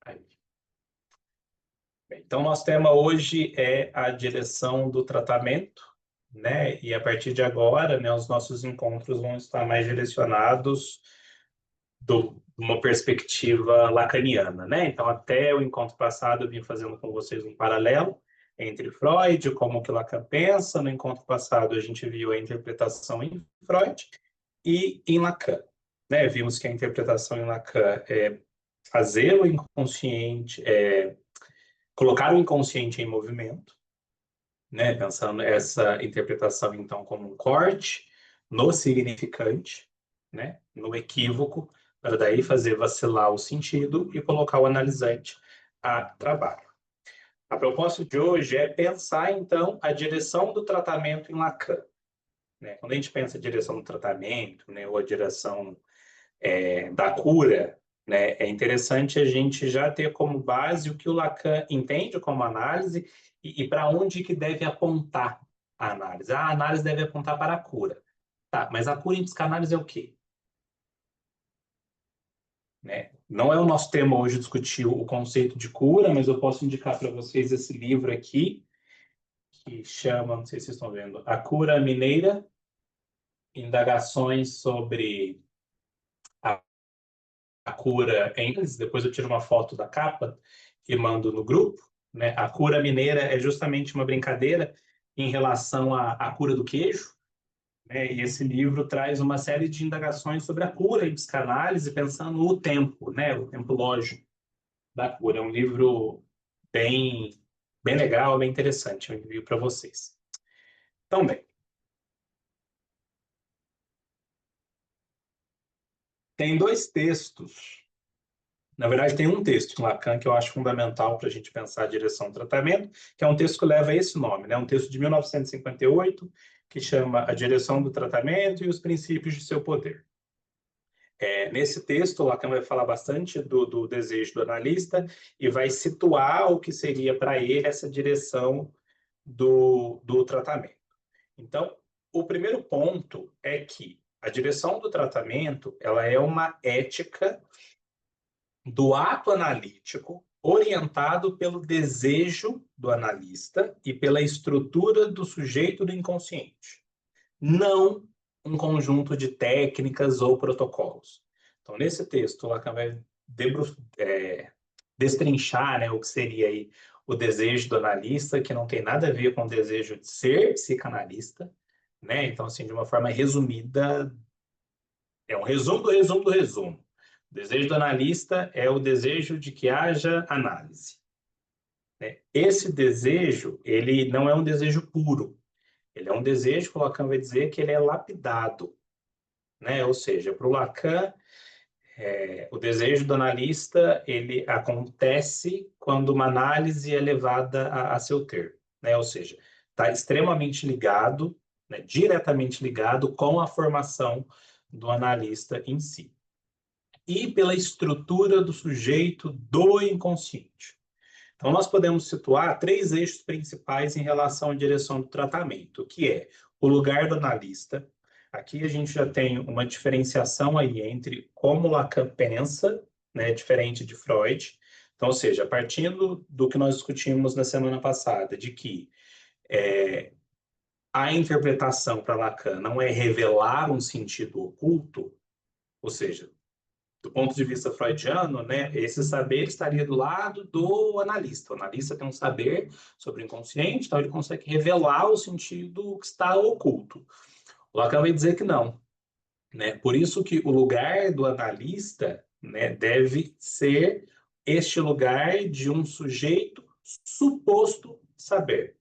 Aí. Então, nosso tema hoje é a direção do tratamento, né? E a partir de agora, né, os nossos encontros vão estar mais direcionados de uma perspectiva lacaniana, né? Então, até o encontro passado, eu vim fazendo com vocês um paralelo entre Freud, como que Lacan pensa. No encontro passado, a gente viu a interpretação em Freud e em Lacan, né? Vimos que a interpretação em Lacan é fazer o inconsciente, colocar o inconsciente em movimento, né? Pensando essa interpretação, então, como um corte no significante, né? No equívoco, para daí fazer vacilar o sentido e colocar o analisante a trabalho. A proposta de hoje é pensar, então, a direção do tratamento em Lacan, né? Quando a gente pensa a direção do tratamento, né, ou a direção da cura, né, é interessante a gente já ter como base o que o Lacan entende como análise e para onde que deve apontar a análise. A análise deve apontar para a cura. Tá, mas a cura em psicanálise é o quê? Né? Não é o nosso tema hoje discutir o conceito de cura, mas eu posso indicar para vocês esse livro aqui, que chama, não sei se vocês estão vendo, A Cura Mineira, Indagações sobre a cura em inglês. Depois eu tiro uma foto da capa e mando no grupo, né? A cura mineira é justamente uma brincadeira em relação à cura do queijo, né? E esse livro traz uma série de indagações sobre a cura em psicanálise, pensando no tempo, né? O tempo lógico da cura. É um livro bem, bem legal, bem interessante. Eu envio para vocês. Então, bem, tem dois textos. Na verdade, tem um texto em Lacan que eu acho fundamental para a gente pensar a direção do tratamento, que é um texto que leva esse nome, né? Um texto de 1958, que chama A Direção do Tratamento e os Princípios de Seu Poder. Nesse texto, Lacan vai falar bastante do desejo do analista e vai situar o que seria para ele essa direção do tratamento. Então, o primeiro ponto é que a direção do tratamento ela é uma ética do ato analítico orientado pelo desejo do analista e pela estrutura do sujeito do inconsciente, não um conjunto de técnicas ou protocolos. Então, nesse texto, Lacan vai destrinchar, né, o que seria aí o desejo do analista, que não tem nada a ver com o desejo de ser psicanalista, né? Então, assim, de uma forma resumida, é um resumo do resumo do resumo. O desejo do analista é o desejo de que haja análise, né? Esse desejo, ele não é um desejo puro. Ele é um desejo que o Lacan vai dizer que ele é lapidado, né? Ou seja, para o Lacan, o desejo do analista, ele acontece quando uma análise é levada a seu termo, né? Ou seja, está extremamente ligado, né, diretamente ligado com a formação do analista em si e pela estrutura do sujeito do inconsciente. Então, nós podemos situar três eixos principais em relação à direção do tratamento, que é o lugar do analista. Aqui a gente já tem uma diferenciação aí entre como Lacan pensa, né, diferente de Freud. Então, ou seja, partindo do que nós discutimos na semana passada, de que a interpretação para Lacan não é revelar um sentido oculto, ou seja, do ponto de vista freudiano, né, esse saber estaria do lado do analista. O analista tem um saber sobre o inconsciente, então ele consegue revelar o sentido que está oculto. O Lacan vai dizer que não, né? Por isso que o lugar do analista, né, deve ser este lugar de um sujeito suposto saber.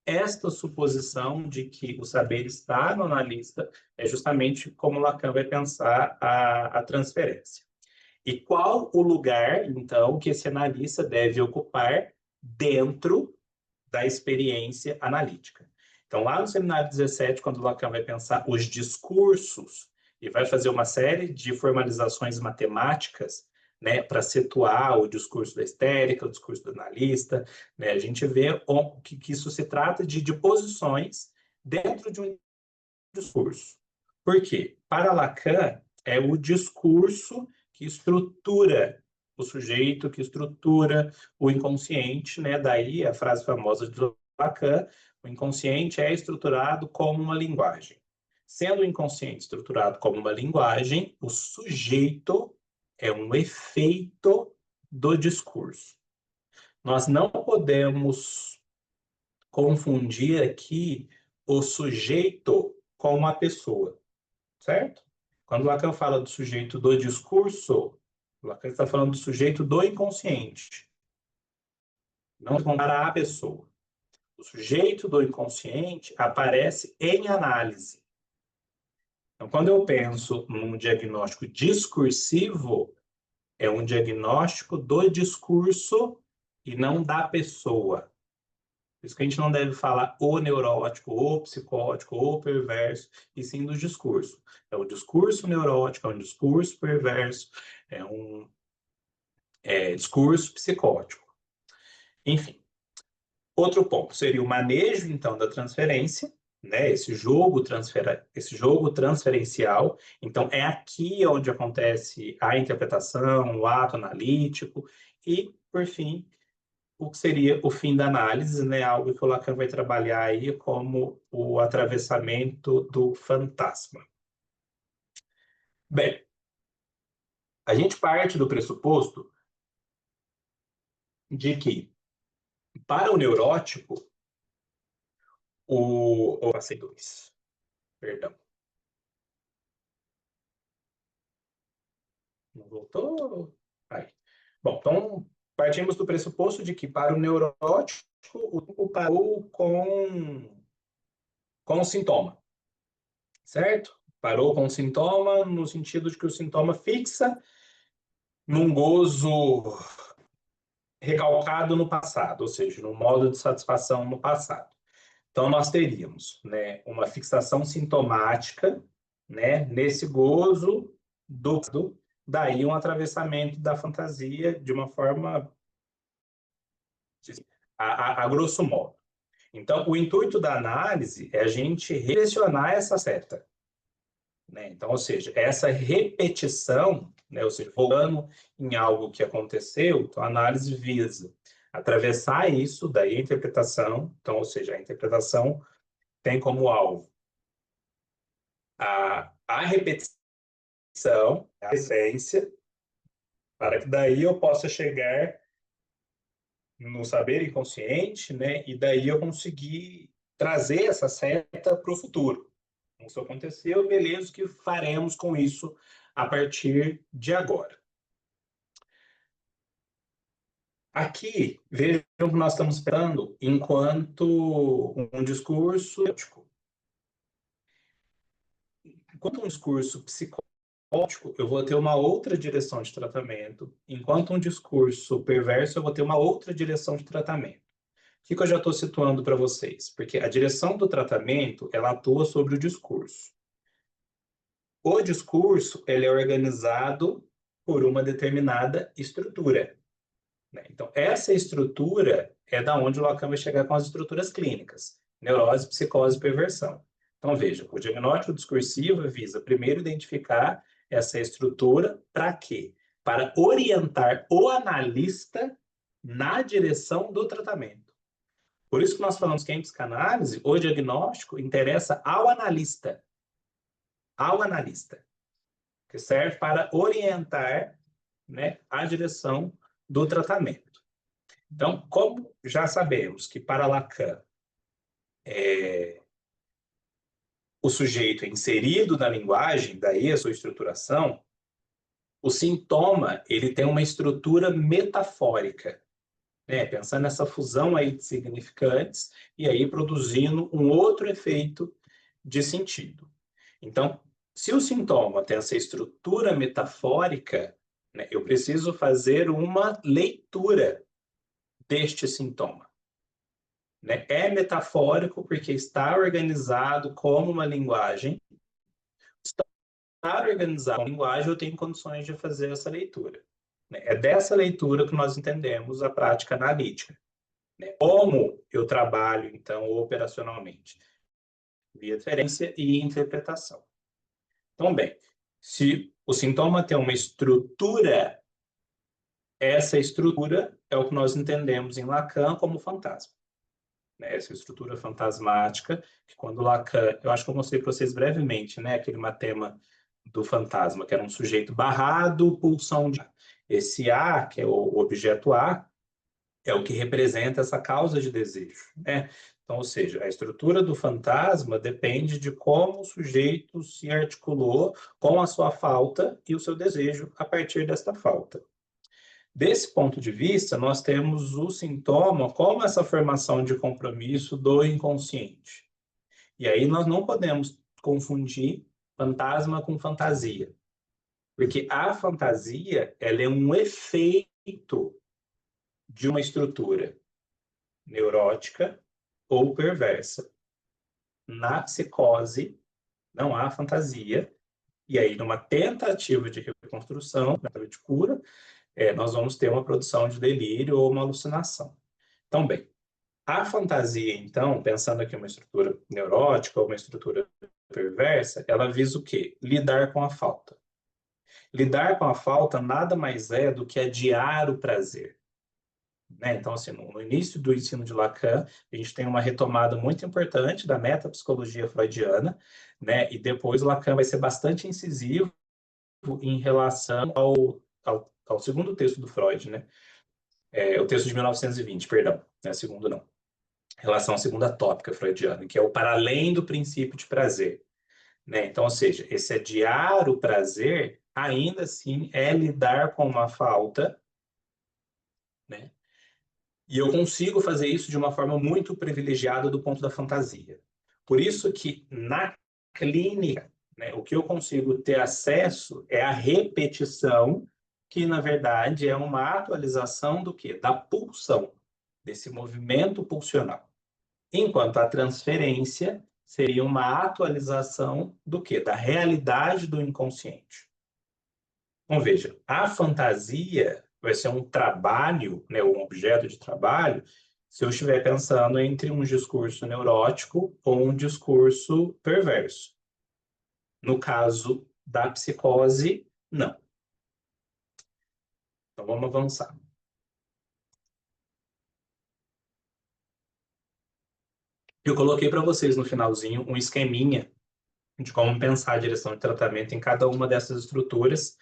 Esta suposição de que o saber está no analista é justamente como Lacan vai pensar a transferência. E qual o lugar, então, que esse analista deve ocupar dentro da experiência analítica? Então, lá no seminário 17, quando Lacan vai pensar os discursos e vai fazer uma série de formalizações matemáticas, né, para situar o discurso da histérica, o discurso do analista, né, a gente vê que isso se trata de posições dentro de um discurso. Por quê? Para Lacan, é o discurso que estrutura o sujeito que estrutura o inconsciente, né? Daí a frase famosa de Lacan, o inconsciente é estruturado como uma linguagem. Sendo o inconsciente estruturado como uma linguagem, o sujeito é um efeito do discurso. Nós não podemos confundir aqui o sujeito com uma pessoa, certo? Quando Lacan fala do sujeito do discurso, Lacan está falando do sujeito do inconsciente, não para a pessoa. O sujeito do inconsciente aparece em análise. Então, quando eu penso num diagnóstico discursivo, é um diagnóstico do discurso e não da pessoa. Por isso que a gente não deve falar o neurótico, o psicótico, o perverso, e sim do discurso. É o discurso neurótico, é um discurso perverso, é um discurso psicótico. Enfim, outro ponto seria o manejo, então, da transferência, né? Esse jogo transferencial. Então, é aqui onde acontece a interpretação, o ato analítico, e, por fim, o que seria o fim da análise, né? Algo que o Lacan vai trabalhar aí como o atravessamento do fantasma. Bem, a gente parte do pressuposto de que, para o neurótico, passei dois, perdão. Não voltou? Aí. Bom, então, partimos do pressuposto de que, para o neurótico, o tempo parou com o sintoma, certo? Parou com o sintoma no sentido de que o sintoma fixa num gozo recalcado no passado, ou seja, num modo de satisfação no passado. Então, nós teríamos, né, uma fixação sintomática, né, nesse gozo daí um atravessamento da fantasia de uma forma a grosso modo. Então, o intuito da análise é a gente redirecionar essa seta, né? Então, ou seja, essa repetição, né, ou seja, focando em algo que aconteceu, então a análise visa atravessar isso, daí a interpretação, então, ou seja, a interpretação tem como alvo a repetição, a essência, para que daí eu possa chegar no saber inconsciente, né, e daí eu conseguir trazer essa seta para o futuro. Isso aconteceu, beleza, o que faremos com isso a partir de agora? Aqui, vejam que nós estamos falando enquanto um discurso ético. Enquanto um discurso psicótico, eu vou ter uma outra direção de tratamento. Enquanto um discurso perverso, eu vou ter uma outra direção de tratamento. O que eu já estou situando para vocês? Porque a direção do tratamento, ela atua sobre o discurso. O discurso, ele é organizado por uma determinada estrutura, né? Então, essa estrutura é da onde o Lacan vai chegar com as estruturas clínicas, neurose, psicose e perversão. Então, veja, o diagnóstico discursivo visa primeiro identificar essa estrutura para quê? Para orientar o analista na direção do tratamento. Por isso que nós falamos que em psicanálise, o diagnóstico interessa ao analista, que serve para orientar, né, a direção do tratamento. Então, como já sabemos que para Lacan o sujeito é inserido na linguagem, daí a sua estruturação, o sintoma ele tem uma estrutura metafórica, né? Pensando nessa fusão aí de significantes e aí produzindo um outro efeito de sentido. Então, se o sintoma tem essa estrutura metafórica, né, eu preciso fazer uma leitura deste sintoma, né? É metafórico porque está organizado como uma linguagem. Estar organizado como linguagem, eu tenho condições de fazer essa leitura, né? É dessa leitura que nós entendemos a prática analítica, né? Como eu trabalho, então, operacionalmente? Via referência e interpretação. Então, bem, se o sintoma tem uma estrutura essa estrutura é o que nós entendemos em Lacan como fantasma. Né? Essa estrutura fantasmática, que quando Lacan... Eu acho que eu mostrei para vocês brevemente, né? Aquele matema do fantasma, que era um sujeito barrado, pulsão de... Esse A, que é o objeto A, é o que representa essa causa de desejo, né? Então, ou seja, a estrutura do fantasma depende de como o sujeito se articulou com a sua falta e o seu desejo a partir desta falta. Desse ponto de vista, nós temos o sintoma como essa formação de compromisso do inconsciente. E aí nós não podemos confundir fantasma com fantasia, porque a fantasia ela é um efeito de uma estrutura neurótica ou perversa. Na psicose, não há fantasia, e aí, numa tentativa de reconstrução, de cura, nós vamos ter uma produção de delírio ou uma alucinação. Então, bem, a fantasia, então, pensando aqui uma estrutura neurótica ou uma estrutura perversa, ela visa o quê? Lidar com a falta. Lidar com a falta nada mais é do que adiar o prazer. Né? Então, assim, no início do ensino de Lacan, a gente tem uma retomada muito importante da metapsicologia freudiana, né? E depois Lacan vai ser bastante incisivo em relação ao segundo texto do Freud, né? O texto de 1920, perdão, né? Segundo não. Em relação à segunda tópica freudiana, que é o para além do princípio de prazer. Né? Então, ou seja, esse adiar o prazer, ainda assim, é lidar com uma falta, né? E eu consigo fazer isso de uma forma muito privilegiada do ponto da fantasia. Por isso que na clínica, né, o que eu consigo ter acesso é a repetição, que na verdade é uma atualização do quê? Da pulsão, desse movimento pulsional. Enquanto a transferência seria uma atualização do quê? Da realidade do inconsciente. Então, veja, a fantasia vai ser um trabalho, né, um objeto de trabalho, se eu estiver pensando entre um discurso neurótico ou um discurso perverso. No caso da psicose, não. Então, vamos avançar. Eu coloquei para vocês no finalzinho um esqueminha de como pensar a direção de tratamento em cada uma dessas estruturas,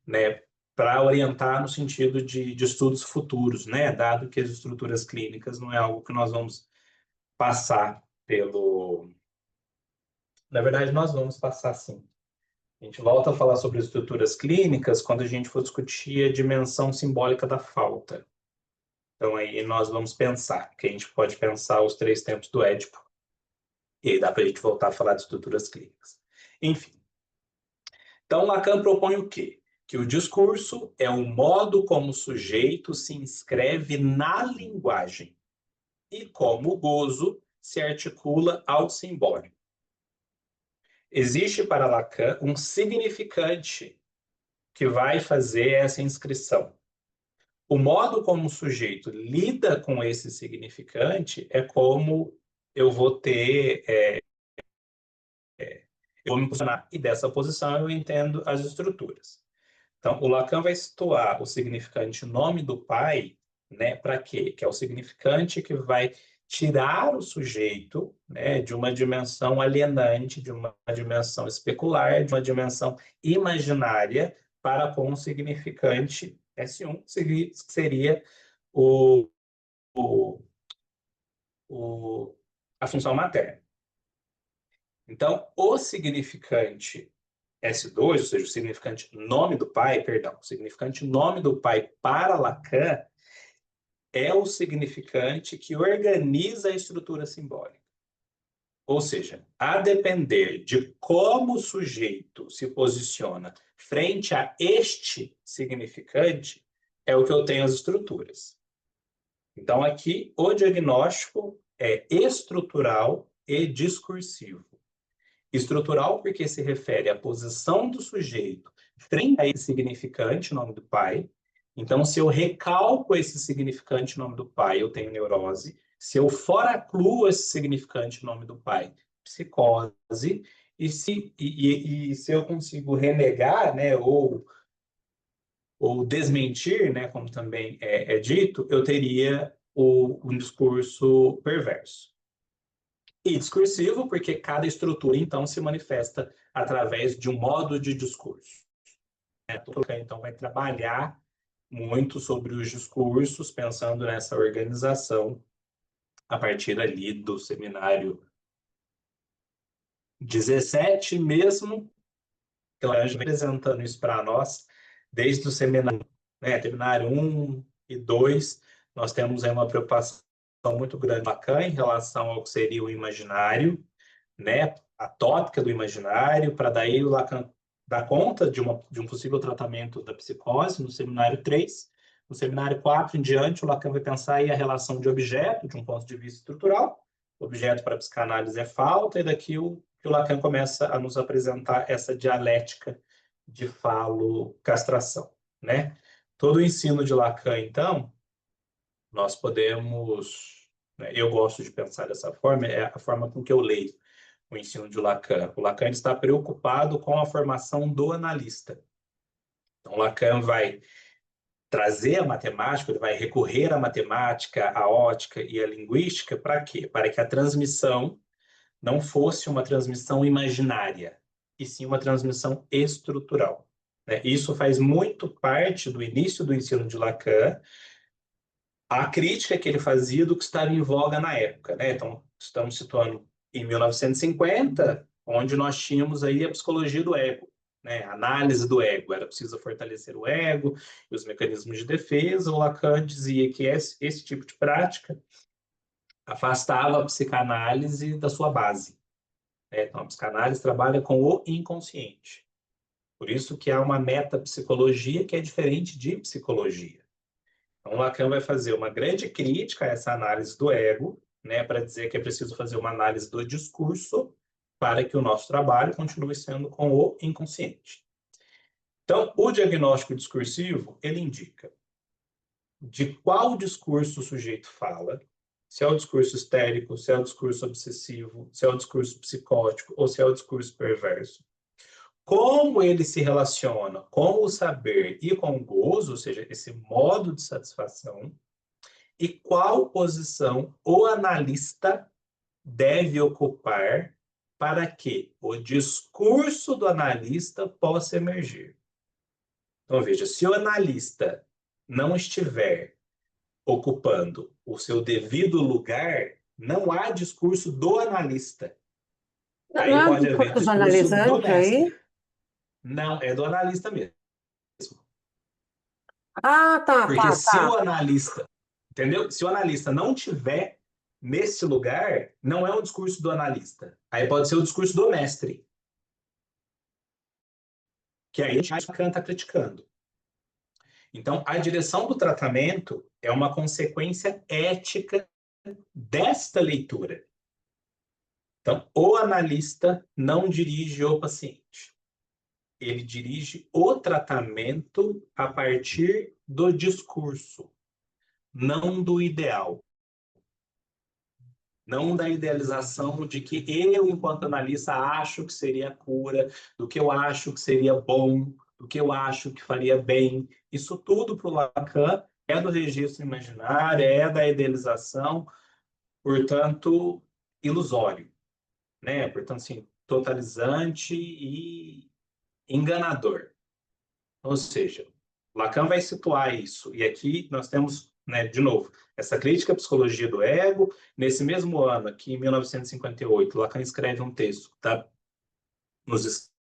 né, para orientar no sentido de estudos futuros, né, dado que as estruturas clínicas não é algo que nós vamos passar pelo... Na verdade, nós vamos passar sim. A gente volta a falar sobre estruturas clínicas quando a gente for discutir a dimensão simbólica da falta. Então, aí nós vamos pensar, que a gente pode pensar os 3 tempos do Édipo, e aí dá para a gente voltar a falar de estruturas clínicas. Enfim. Então, Lacan propõe o quê? Que o discurso é o modo como o sujeito se inscreve na linguagem e como o gozo se articula ao simbólico. Existe para Lacan um significante que vai fazer essa inscrição. O modo como o sujeito lida com esse significante é como eu vou ter, eu vou me posicionar, e dessa posição eu entendo as estruturas. Então, o Lacan vai situar o significante nome do pai, né, para quê? Que é o significante que vai tirar o sujeito, né, de uma dimensão alienante, de uma dimensão especular, de uma dimensão imaginária, para com o significante S1, que seria o, o, a função materna. Então, o significante S2, ou seja, o significante nome do pai, perdão, o significante nome do pai para Lacan é o significante que organiza a estrutura simbólica. Ou seja, a depender de como o sujeito se posiciona frente a este significante, é o que eu tenho as estruturas. Então, aqui, o diagnóstico é estrutural e discursivo. Estrutural porque se refere à posição do sujeito frente a esse significante, nome do pai. Então, se eu recalco esse significante, nome do pai, eu tenho neurose. Se eu foracluo esse significante, nome do pai, psicose. E se eu consigo renegar, né, ou ou desmentir, né, como também é dito, eu teria um discurso perverso. E discursivo, porque cada estrutura, então, se manifesta através de um modo de discurso. Então, vai trabalhar muito sobre os discursos, pensando nessa organização, a partir ali do seminário 17 mesmo, que ela vem apresentando isso para nós, desde o seminário, né, seminário 1 e 2, nós temos aí uma preocupação muito grande Lacan em relação ao que seria o imaginário, né, a tópica do imaginário, para daí o Lacan dar conta de um possível tratamento da psicose no seminário 3. No seminário 4 em diante, o Lacan vai pensar aí a relação de objeto, de um ponto de vista estrutural. O objeto para a psicanálise é falta, e daqui o Lacan começa a nos apresentar essa dialética de falo-castração, né? Todo o ensino de Lacan, então, nós podemos... Né, eu gosto de pensar dessa forma, é a forma com que eu leio o ensino de Lacan. O Lacan está preocupado com a formação do analista. Então, Lacan vai trazer a matemática, ele vai recorrer à matemática, à ótica e à linguística, para quê? Para que a transmissão não fosse uma transmissão imaginária, e sim uma transmissão estrutural. Isso faz muito parte do início do ensino de Lacan, a crítica que ele fazia do que estava em voga na época. Então, estamos situando em 1950, onde nós tínhamos aí a psicologia do ego, a análise do ego. Era preciso fortalecer o ego e os mecanismos de defesa. O Lacan dizia que esse tipo de prática afastava a psicanálise da sua base. Então, a psicanálise trabalha com o inconsciente. Por isso que há uma metapsicologia que é diferente de psicologia. Então, Lacan vai fazer uma grande crítica a essa análise do ego, para dizer que é preciso fazer uma análise do discurso para que o nosso trabalho continue sendo com o inconsciente. Então, o diagnóstico discursivo, ele indica de qual discurso o sujeito fala, se é o discurso histérico, se é o discurso obsessivo, se é o discurso psicótico ou se é o discurso perverso. Como ele se relaciona com o saber e com o gozo, ou seja, esse modo de satisfação, e qual posição o analista deve ocupar para que o discurso do analista possa emergir. Então, veja, se o analista não estiver ocupando o seu devido lugar, não há discurso do analista. Não Aí é um pode haver discurso do discurso do analisante mestre. aí? Não, é do analista mesmo. Ah, Porque se o tá. analista, entendeu? Se o analista não tiver nesse lugar, não é um discurso do analista. Aí pode ser o discurso do mestre. Que aí a gente está criticando. Então, a direção do tratamento é uma consequência ética desta leitura. Então, o analista não dirige o paciente. Ele dirige o tratamento a partir do discurso, não do ideal. Não da idealização de que eu, enquanto analista, acho que seria a cura, do que eu acho que seria bom, do que eu acho que faria bem. Isso tudo para o Lacan é do registro imaginário, é da idealização, portanto, ilusório, Portanto, assim, totalizante e enganador. Ou seja, Lacan vai situar isso. E aqui nós temos, de novo, essa crítica à psicologia do ego. Nesse mesmo ano, aqui em 1958, Lacan escreve um texto que está nos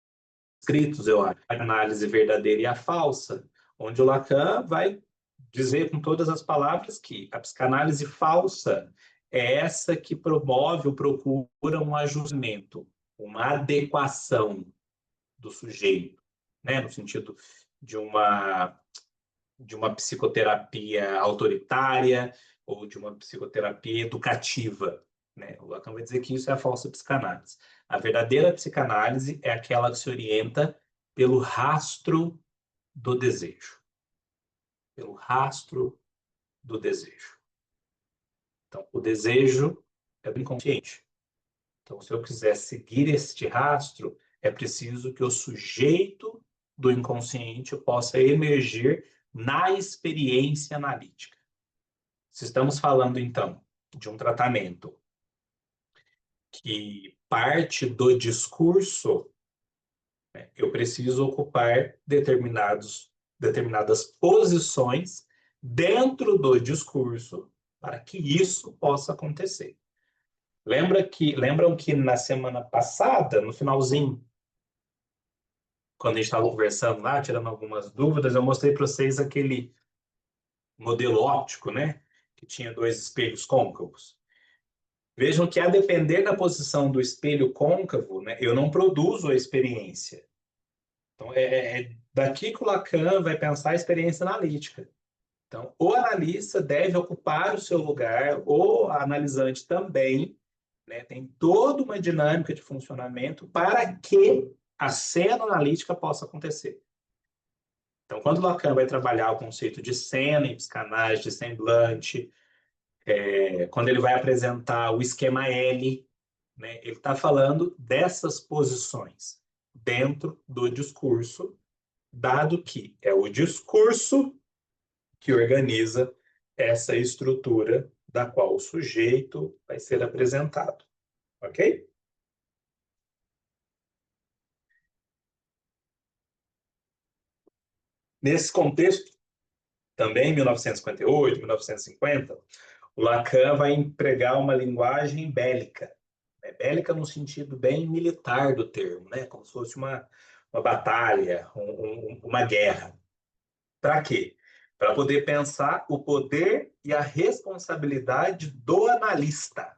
escritos, eu acho, a análise verdadeira e a falsa, onde o Lacan vai dizer com todas as palavras que a psicanálise falsa é essa que promove ou procura um ajustamento, uma adequação do sujeito, no sentido de uma psicoterapia autoritária ou de uma psicoterapia educativa. O Lacan vai dizer que isso é a falsa psicanálise. A verdadeira psicanálise é aquela que se orienta pelo rastro do desejo. Pelo rastro do desejo. Então, o desejo é do inconsciente. Então, se eu quiser seguir este rastro, é preciso que o sujeito do inconsciente possa emergir na experiência analítica. Se estamos falando, então, de um tratamento que parte do discurso, né, eu preciso ocupar determinadas posições dentro do discurso para que isso possa acontecer. Lembram que na semana passada, no finalzinho, quando a gente estava conversando lá, tirando algumas dúvidas, eu mostrei para vocês aquele modelo óptico, né? Que tinha dois espelhos côncavos. Vejam que, a depender da posição do espelho côncavo, né, eu não produzo a experiência. Então, é daqui que o Lacan vai pensar a experiência analítica. Então, o analista deve ocupar o seu lugar, o analisante também, né, tem toda uma dinâmica de funcionamento para que a cena analítica possa acontecer. Então, quando Lacan vai trabalhar o conceito de cena em psicanálise, de semblante, quando ele vai apresentar o esquema L, né, ele está falando dessas posições dentro do discurso, dado que é o discurso que organiza essa estrutura da qual o sujeito vai ser apresentado. Ok? Nesse contexto, também em 1958, 1950, o Lacan vai empregar uma linguagem bélica. Bélica no sentido bem militar do termo, né? Como se fosse uma batalha, uma guerra. Para quê? Para poder pensar o poder e a responsabilidade do analista.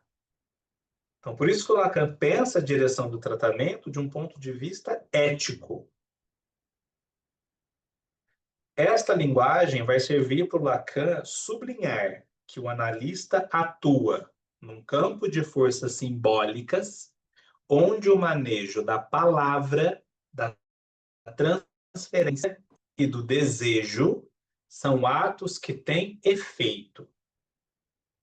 Então, por isso que o Lacan pensa a direção do tratamento de um ponto de vista ético. Esta linguagem vai servir para o Lacan sublinhar que o analista atua num campo de forças simbólicas, onde o manejo da palavra, da transferência e do desejo são atos que têm efeito.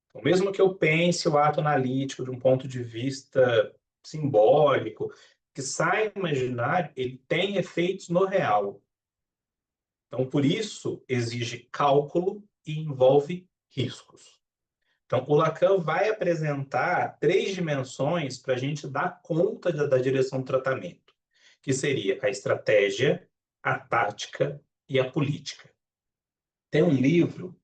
Então, mesmo que eu pense o ato analítico de um ponto de vista simbólico, que sai imaginário, ele tem efeitos no real. Então, por isso, exige cálculo e envolve riscos. Então, o Lacan vai apresentar três dimensões para a gente dar conta da direção do tratamento, que seria a estratégia, a tática e a política. Tem um livro,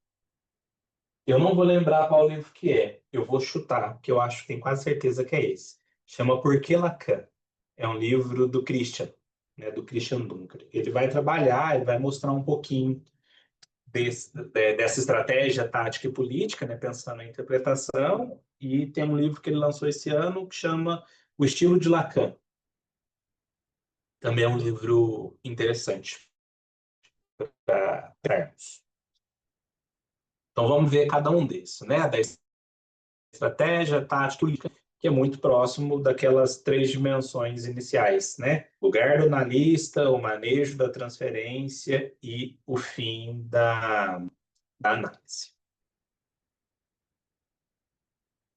eu não vou lembrar qual livro que é, eu vou chutar, porque eu acho que tenho quase certeza que é esse. Chama Por que Lacan? É um livro do Christian, né, do Christian Dunker. Ele vai trabalhar, ele vai mostrar um pouquinho dessa estratégia tática e política, né, pensando na interpretação, e tem um livro que ele lançou esse ano que chama O Estilo de Lacan. Também é um livro interessante para termos. Então vamos ver cada um desses, né? Da estratégia, tática e política, que é muito próximo daquelas três dimensões iniciais, né? Lugar do analista, o manejo da transferência e o fim da análise.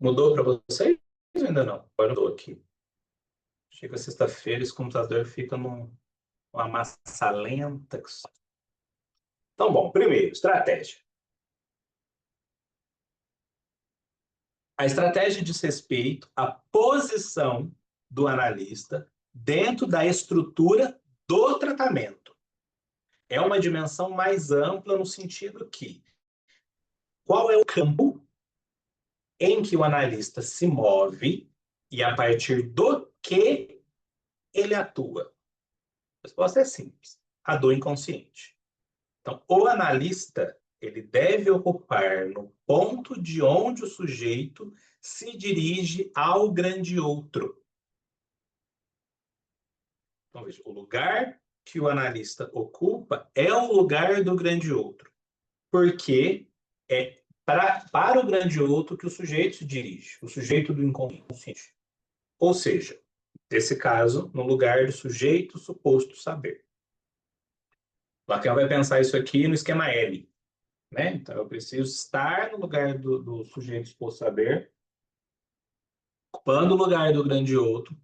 Mudou para vocês ou ainda não? Agora eu estou aqui. Chega sexta-feira, esse computador fica numa massa lenta. Então, bom, primeiro, estratégia. A estratégia diz respeito à posição do analista dentro da estrutura do tratamento. É uma dimensão mais ampla no sentido que qual é o campo em que o analista se move e a partir do que ele atua? A resposta é simples: a do inconsciente. Então, o analista ele deve ocupar no ponto de onde o sujeito se dirige ao grande outro. Então, veja, o lugar que o analista ocupa é o lugar do grande outro, porque é para o grande outro que o sujeito se dirige, o sujeito do inconsciente. Ou seja, nesse caso, no lugar do sujeito suposto saber. Lacan vai pensar isso aqui no esquema L. Né? Então, eu preciso estar no lugar do sujeito suposto saber, ocupando o lugar do grande outro,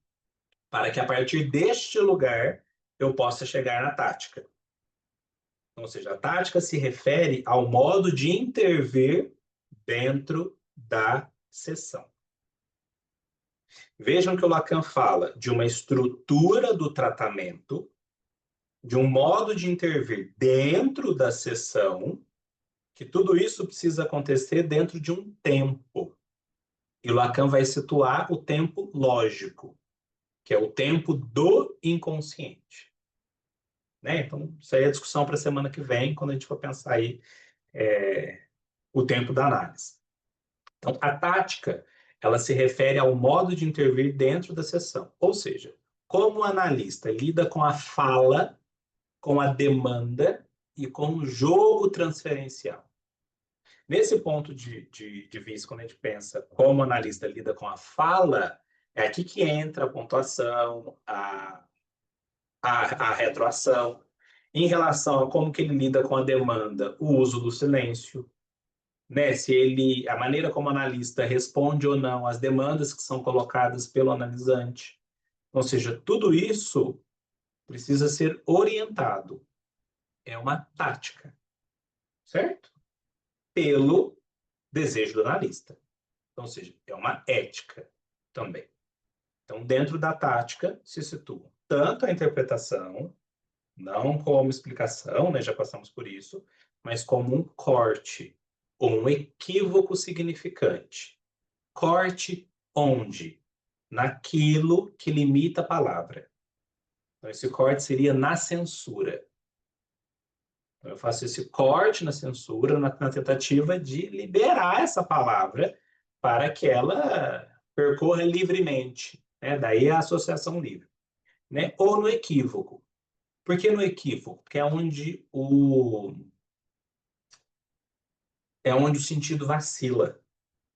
para que a partir deste lugar eu possa chegar na tática. Ou seja, a tática se refere ao modo de intervir dentro da sessão. Vejam que o Lacan fala de uma estrutura do tratamento, de um modo de intervir dentro da sessão, que tudo isso precisa acontecer dentro de um tempo. E o Lacan vai situar o tempo lógico, que é o tempo do inconsciente. Né? Então, isso aí é a discussão para a semana que vem, quando a gente for pensar aí o tempo da análise. Então, a tática, ela se refere ao modo de intervir dentro da sessão, ou seja, como o analista lida com a fala, com a demanda e com o jogo transferencial. Nesse ponto de vista, quando a gente pensa como o analista lida com a fala, é aqui que entra a pontuação, a retroação. Em relação a como que ele lida com a demanda, o uso do silêncio, né? Se ele, a maneira como o analista responde ou não às demandas que são colocadas pelo analisante. Ou seja, tudo isso precisa ser orientado. É uma tática, certo? Pelo desejo do analista. Ou seja, é uma ética também. Então, dentro da tática se situa tanto a interpretação, não como explicação, né, já passamos por isso, mas como um corte ou um equívoco significante. Corte onde? Naquilo que limita a palavra. Então, esse corte seria na censura. Então, eu faço esse corte na censura, na tentativa de liberar essa palavra para que ela percorra livremente. Né? Daí a associação livre. Né? Ou no equívoco. Por que no equívoco? Porque é onde o sentido vacila.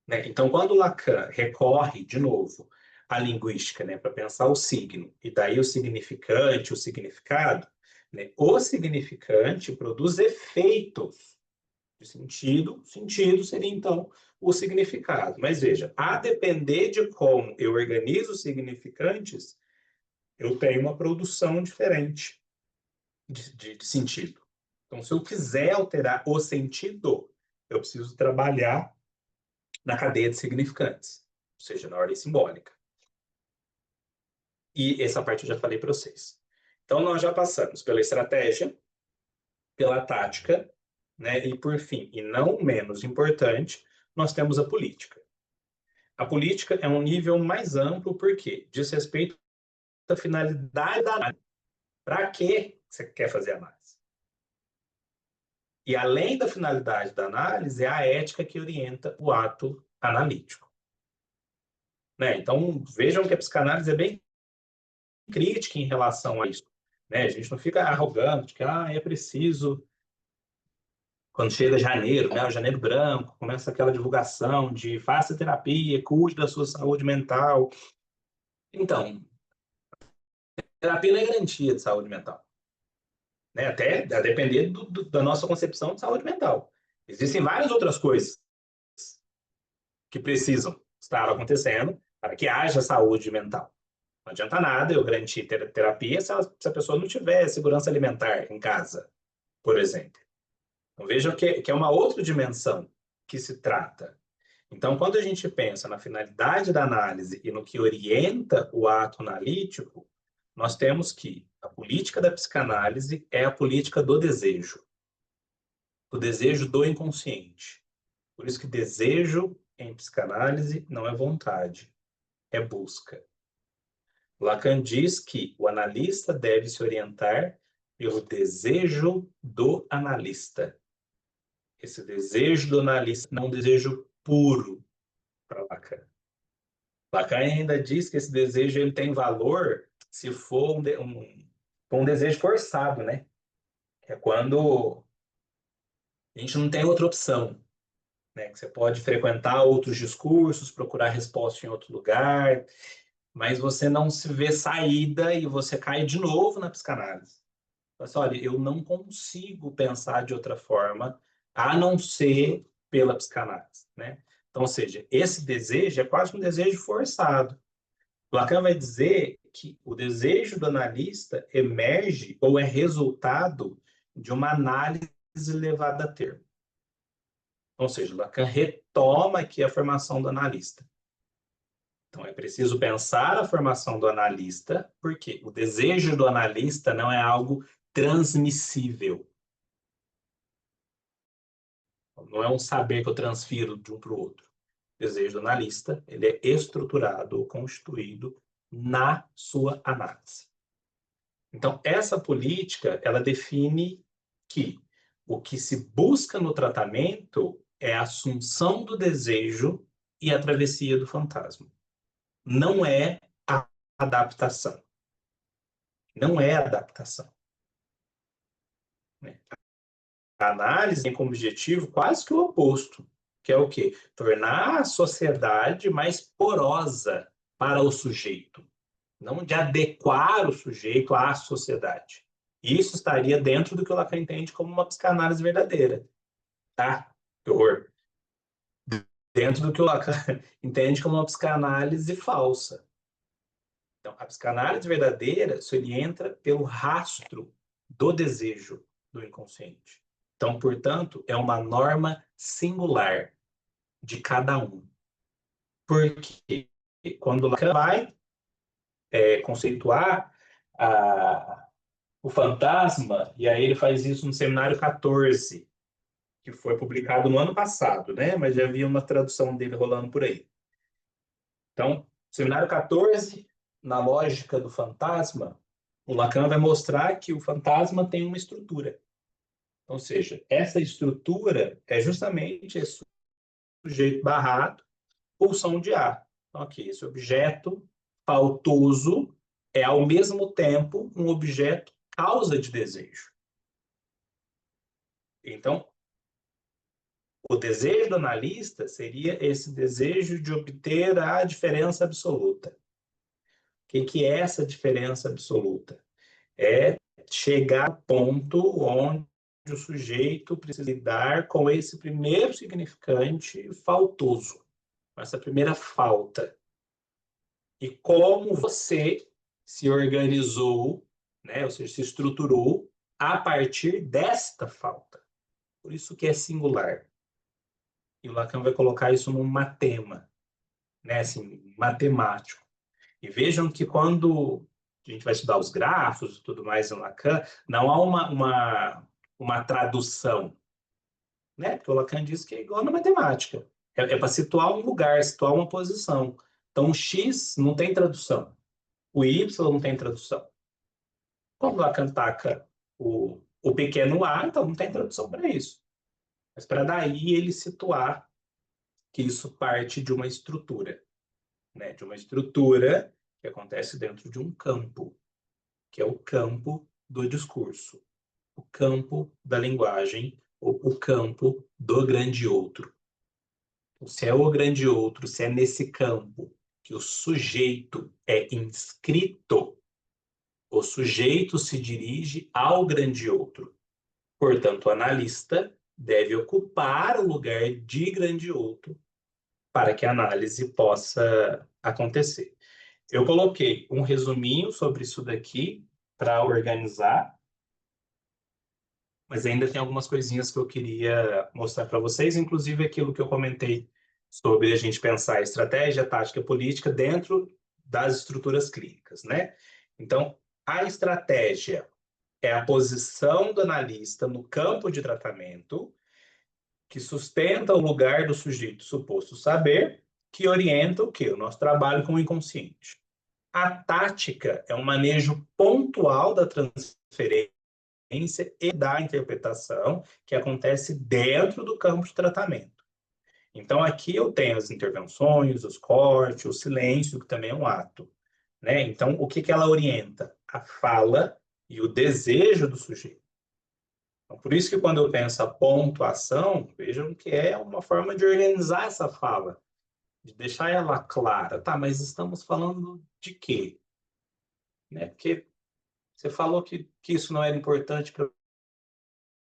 Né? Então, quando Lacan recorre, de novo, à linguística, né, para pensar o signo, e daí o significante, o significado, né, o significante produz efeitos de sentido, sentido seria, então, o significado. Mas veja, a depender de como eu organizo os significantes, eu tenho uma produção diferente de sentido. Então, se eu quiser alterar o sentido, eu preciso trabalhar na cadeia de significantes, ou seja, na ordem simbólica. E essa parte eu já falei para vocês. Então, nós já passamos pela estratégia, pela tática, né? E, por fim, e não menos importante, nós temos a política. A política é um nível mais amplo, porque diz respeito à finalidade da análise. Para que você quer fazer análise? E, além da finalidade da análise, é a ética que orienta o ato analítico. Né? Então, vejam que a psicanálise é bem crítica em relação a isso. Né? A gente não fica arrogante de que é preciso. Quando chega janeiro, né, o janeiro branco, começa aquela divulgação de faça terapia, cuide da sua saúde mental. Então, terapia não é garantia de saúde mental. Né? Até a depender da nossa concepção de saúde mental. Existem várias outras coisas que precisam estar acontecendo para que haja saúde mental. Não adianta nada eu garantir terapia se a pessoa não tiver segurança alimentar em casa, por exemplo. Então, vejam que é uma outra dimensão que se trata. Então, quando a gente pensa na finalidade da análise e no que orienta o ato analítico, nós temos que a política da psicanálise é a política do desejo, o desejo do inconsciente. Por isso que desejo em psicanálise não é vontade, é busca. Lacan diz que o analista deve se orientar pelo desejo do analista. Esse desejo do analista não é um desejo puro para Lacan. Lacan ainda diz que esse desejo ele tem valor se for um desejo forçado, né? Que é quando a gente não tem outra opção, né? Que você pode frequentar outros discursos, procurar resposta em outro lugar, mas você não se vê saída e você cai de novo na psicanálise. Assim, olha, eu não consigo pensar de outra forma a não ser pela psicanálise, né? Então, ou seja, esse desejo é quase um desejo forçado. Lacan vai dizer que o desejo do analista emerge ou é resultado de uma análise levada a termo. Ou seja, Lacan retoma aqui a formação do analista. Então, é preciso pensar a formação do analista, porque o desejo do analista não é algo transmissível. Não é um saber que eu transfiro de um para o outro. O desejo do analista, ele é estruturado ou constituído na sua análise. Então, essa política, ela define que o que se busca no tratamento é a assunção do desejo e a travessia do fantasma. Não é a adaptação. Não é a adaptação. A análise tem como objetivo quase que o oposto, que é o quê? Tornar a sociedade mais porosa para o sujeito, não de adequar o sujeito à sociedade. Isso estaria dentro do que o Lacan entende como uma psicanálise verdadeira. Tá? Que horror. Dentro do que o Lacan entende como uma psicanálise falsa. Então, a psicanálise verdadeira, isso ele entra pelo rastro do desejo do inconsciente. Então, portanto, é uma norma singular de cada um. Porque quando Lacan vai conceituar o fantasma, e aí ele faz isso no Seminário 14, que foi publicado no ano passado, né? Mas já havia uma tradução dele rolando por aí. Então, Seminário 14, na lógica do fantasma, o Lacan vai mostrar que o fantasma tem uma estrutura. Ou seja, essa estrutura é justamente esse sujeito barrado, pulsão de ar. Então, aqui, esse objeto faltoso é, ao mesmo tempo, um objeto causa de desejo. Então, o desejo do analista seria esse desejo de obter a diferença absoluta. O que é essa diferença absoluta? É chegar ao ponto onde o sujeito precisa lidar com esse primeiro significante faltoso, essa primeira falta. E como você se organizou, né, ou seja, se estruturou a partir desta falta. Por isso que é singular. E o Lacan vai colocar isso num matema, né, assim, matemático. E vejam que quando a gente vai estudar os grafos e tudo mais em Lacan, não há uma tradução, né? Porque o Lacan diz que é igual na matemática. É para situar um lugar, situar uma posição. Então, o X não tem tradução. O Y não tem tradução. Quando o Lacan taca o pequeno a, então não tem tradução para isso. Mas para daí ele situar que isso parte de uma estrutura, né? De uma estrutura que acontece dentro de um campo, que é o campo do discurso, o campo da linguagem, o campo do grande outro. Se é o grande outro, se é nesse campo que o sujeito é inscrito, o sujeito se dirige ao grande outro. Portanto, o analista deve ocupar o lugar de grande outro para que a análise possa acontecer. Eu coloquei um resuminho sobre isso daqui para organizar, mas ainda tem algumas coisinhas que eu queria mostrar para vocês, inclusive aquilo que eu comentei sobre a gente pensar a estratégia, a tática política dentro das estruturas clínicas, né? Então, a estratégia é a posição do analista no campo de tratamento que sustenta o lugar do sujeito suposto saber, que orienta o quê? O nosso trabalho com o inconsciente. A tática é um manejo pontual da transferência e da interpretação que acontece dentro do campo de tratamento. Então, aqui eu tenho as intervenções, os cortes, o silêncio, que também é um ato, né? Então, o que ela orienta? A fala e o desejo do sujeito. Então, por isso que quando eu penso a pontuação, vejam que é uma forma de organizar essa fala, de deixar ela clara. Tá, mas estamos falando de quê? Né? Porque você falou que isso não era importante para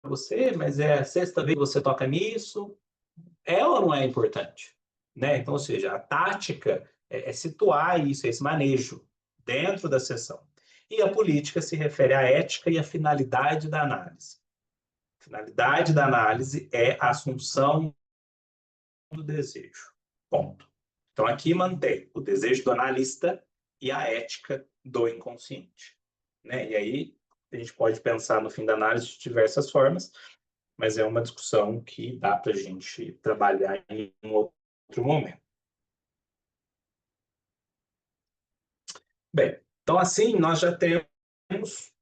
você, mas é a sexta vez que você toca nisso. É ou não é importante? Né? Então, ou seja, a tática é situar isso, esse manejo dentro da sessão. E a política se refere à ética e à finalidade da análise. A finalidade da análise é a assunção do desejo. Ponto. Então, aqui mantém o desejo do analista e a ética do inconsciente. Né? E aí, a gente pode pensar no fim da análise de diversas formas, mas é uma discussão que dá para a gente trabalhar em um outro momento. Bem, então assim, nós já temos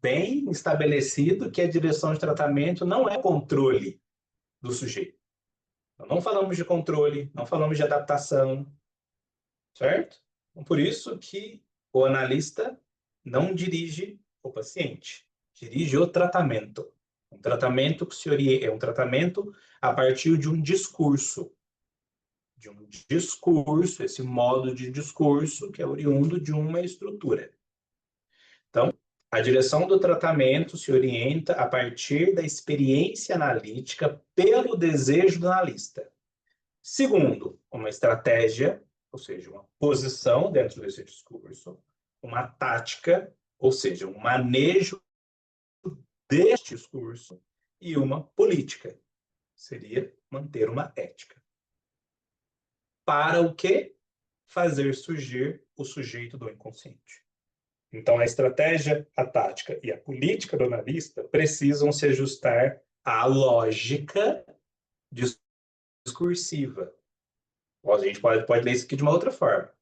bem estabelecido que a direção de tratamento não é controle do sujeito. Então, não falamos de controle, não falamos de adaptação, certo? Então, por isso que o analista não dirige o paciente, dirige o tratamento. Um tratamento que se orienta, é um tratamento a partir de um discurso, esse modo de discurso que é oriundo de uma estrutura. Então, a direção do tratamento se orienta a partir da experiência analítica pelo desejo do analista. Segundo, uma estratégia, ou seja, uma posição dentro desse discurso, uma tática, ou seja, um manejo deste discurso, e uma política, seria manter uma ética. Para o quê? Fazer surgir o sujeito do inconsciente. Então, a estratégia, a tática e a política do analista precisam se ajustar à lógica discursiva. A gente pode ler isso aqui de uma outra forma.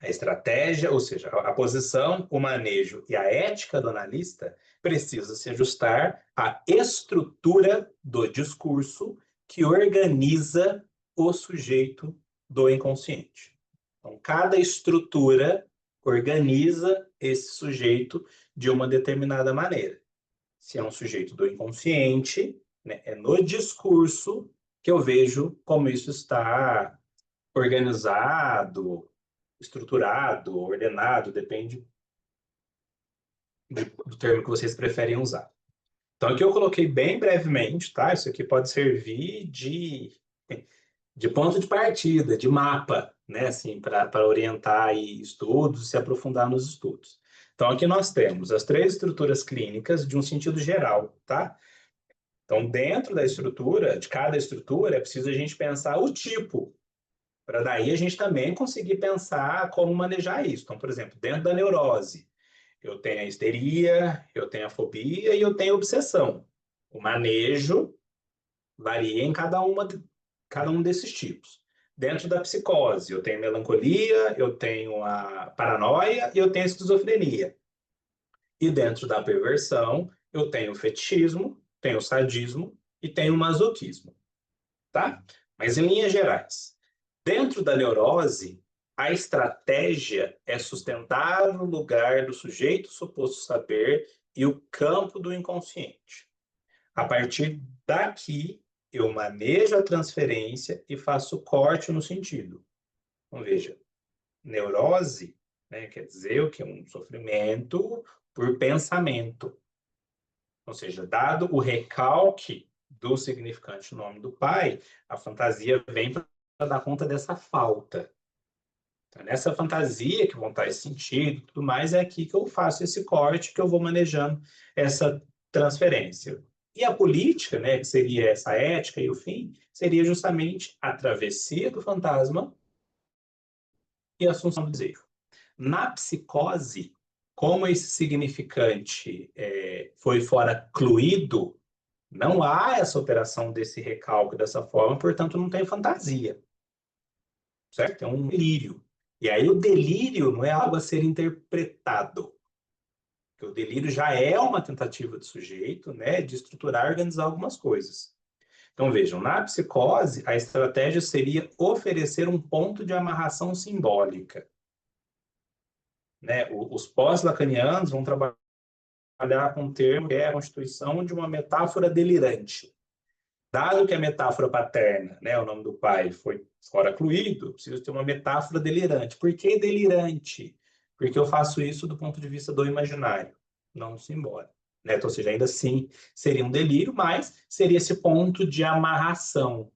A estratégia, ou seja, a posição, o manejo e a ética do analista precisa se ajustar à estrutura do discurso que organiza o sujeito do inconsciente. Então, cada estrutura organiza esse sujeito de uma determinada maneira. Se é um sujeito do inconsciente, né, é no discurso que eu vejo como isso está organizado, estruturado, ordenado, depende do termo que vocês preferem usar. Então, aqui eu coloquei bem brevemente, tá? Isso aqui pode servir de ponto de partida, de mapa, né? Assim, para orientar aí estudos, se aprofundar nos estudos. Então, aqui nós temos as 3 estruturas clínicas de um sentido geral, tá? Então, dentro da estrutura, de cada estrutura, é preciso a gente pensar o tipo, para daí a gente também conseguir pensar como manejar isso. Então, por exemplo, dentro da neurose, eu tenho a histeria, eu tenho a fobia e eu tenho a obsessão. O manejo varia em cada um desses tipos. Dentro da psicose, eu tenho melancolia, eu tenho a paranoia e eu tenho a esquizofrenia. E dentro da perversão, eu tenho o fetichismo, tenho o sadismo e tenho o masoquismo, tá? Mas em linhas gerais, dentro da neurose, a estratégia é sustentar o lugar do sujeito suposto saber e o campo do inconsciente. A partir daqui, eu manejo a transferência e faço corte no sentido. Então, veja, neurose, né, quer dizer o que? Um sofrimento por pensamento. Ou seja, dado o recalque do significante nome do pai, a fantasia vem para dar conta dessa falta. Então, nessa fantasia que vão estar esse sentido e tudo mais, é aqui que eu faço esse corte, que eu vou manejando essa transferência. E a política, né, que seria essa ética e o fim, seria justamente a travessia do fantasma e a assunção do desejo. Na psicose, como esse significante foi fora cluído, não há essa operação desse recalque dessa forma, portanto, não tem fantasia. Certo? É um delírio. E aí o delírio não é algo a ser interpretado. Porque o delírio já é uma tentativa do sujeito, né, de estruturar e organizar algumas coisas. Então, vejam, na psicose, a estratégia seria oferecer um ponto de amarração simbólica. Né? Os pós-lacanianos vão trabalhar com um termo que é a constituição de uma metáfora delirante. Dado que a metáfora paterna, né, o nome do pai, foi fora cluído, preciso ter uma metáfora delirante. Por que delirante? Porque eu faço isso do ponto de vista do imaginário, não do simbólico. Né? Então, ou seja, ainda assim seria um delírio, mas seria esse ponto de amarração,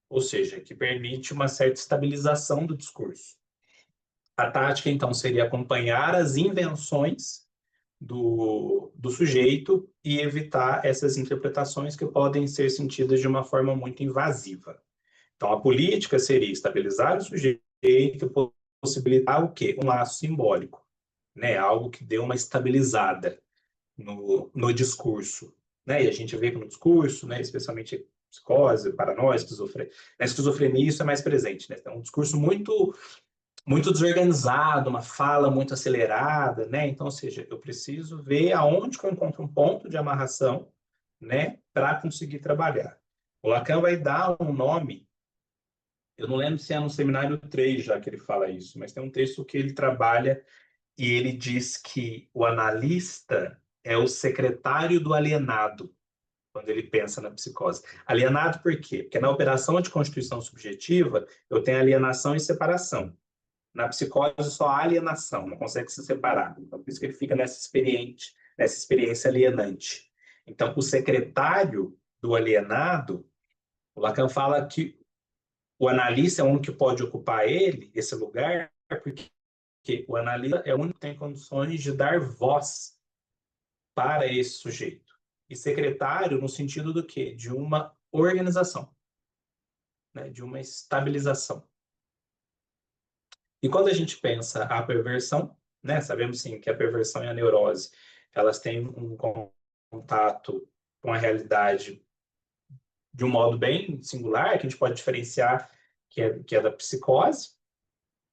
ou seja, que permite uma certa estabilização do discurso. A tática, então, seria acompanhar as invenções do sujeito e evitar essas interpretações que podem ser sentidas de uma forma muito invasiva. Então, a política seria estabilizar o sujeito e possibilitar o quê? Um laço simbólico, né? Algo que dê uma estabilizada no discurso. Né? E a gente vê que no discurso, né, especialmente psicose, paranoia, esquizofrenia, na esquizofrenia isso é mais presente. Né? Então, um discurso muito desorganizado, uma fala muito acelerada, né? Então, ou seja, eu preciso ver aonde que eu encontro um ponto de amarração, né, para conseguir trabalhar. O Lacan vai dar um nome, eu não lembro se é no seminário 3 já que ele fala isso, mas tem um texto que ele trabalha e ele diz que o analista é o secretário do alienado, quando ele pensa na psicose. Alienado por quê? Porque na operação de constituição subjetiva, eu tenho alienação e separação. Na psicose, só há alienação, não consegue se separar. Então, por isso que ele fica nessa experiência alienante. Então, o secretário do alienado, o Lacan fala que o analista é o único que pode ocupar esse lugar, porque o analista é o único que tem condições de dar voz para esse sujeito. E secretário no sentido do quê? De uma organização, né? De uma estabilização. E quando a gente pensa a perversão, né, sabemos sim que a perversão e a neurose, elas têm um contato com a realidade de um modo bem singular, que a gente pode diferenciar que é da psicose.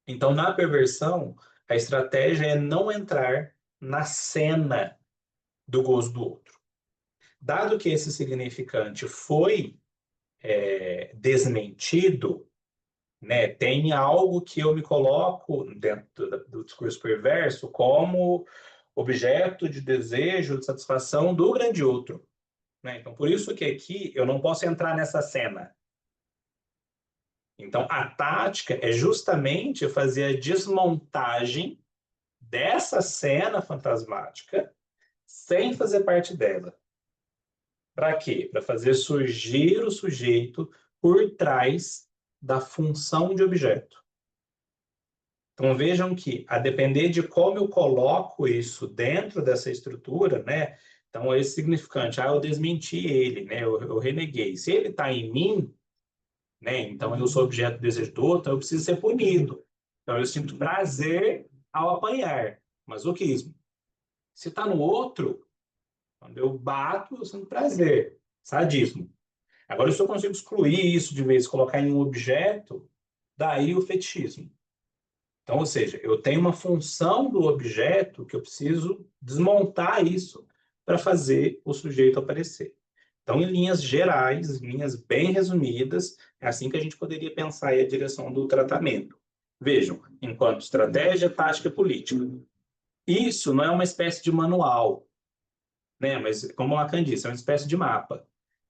Então, na perversão, a estratégia é não entrar na cena do gozo do outro. Dado que esse significante foi desmentido, né, tem algo que eu me coloco dentro do discurso perverso como objeto de desejo, de satisfação do grande outro. Né? Então, por isso que aqui eu não posso entrar nessa cena. Então, a tática é justamente fazer a desmontagem dessa cena fantasmática sem fazer parte dela. Para quê? Para fazer surgir o sujeito por trás da função de objeto. Então vejam que, a depender de como eu coloco isso dentro dessa estrutura, né? Então esse significante, eu desmenti ele, né? Eu reneguei. Se ele está em mim, né? Então eu sou objeto do desejo do outro, eu preciso ser punido. Então eu sinto prazer ao apanhar, masoquismo. Se está no outro, quando eu bato, eu sinto prazer, sadismo. Agora, se eu consigo excluir isso de vez, colocar em um objeto, daí o fetichismo. Então, ou seja, eu tenho uma função do objeto que eu preciso desmontar isso para fazer o sujeito aparecer. Então, em linhas gerais, em linhas bem resumidas, é assim que a gente poderia pensar aí a direção do tratamento. Vejam, enquanto estratégia, tática e política. Isso não é uma espécie de manual, né? Mas, como o Lacan disse, é uma espécie de mapa.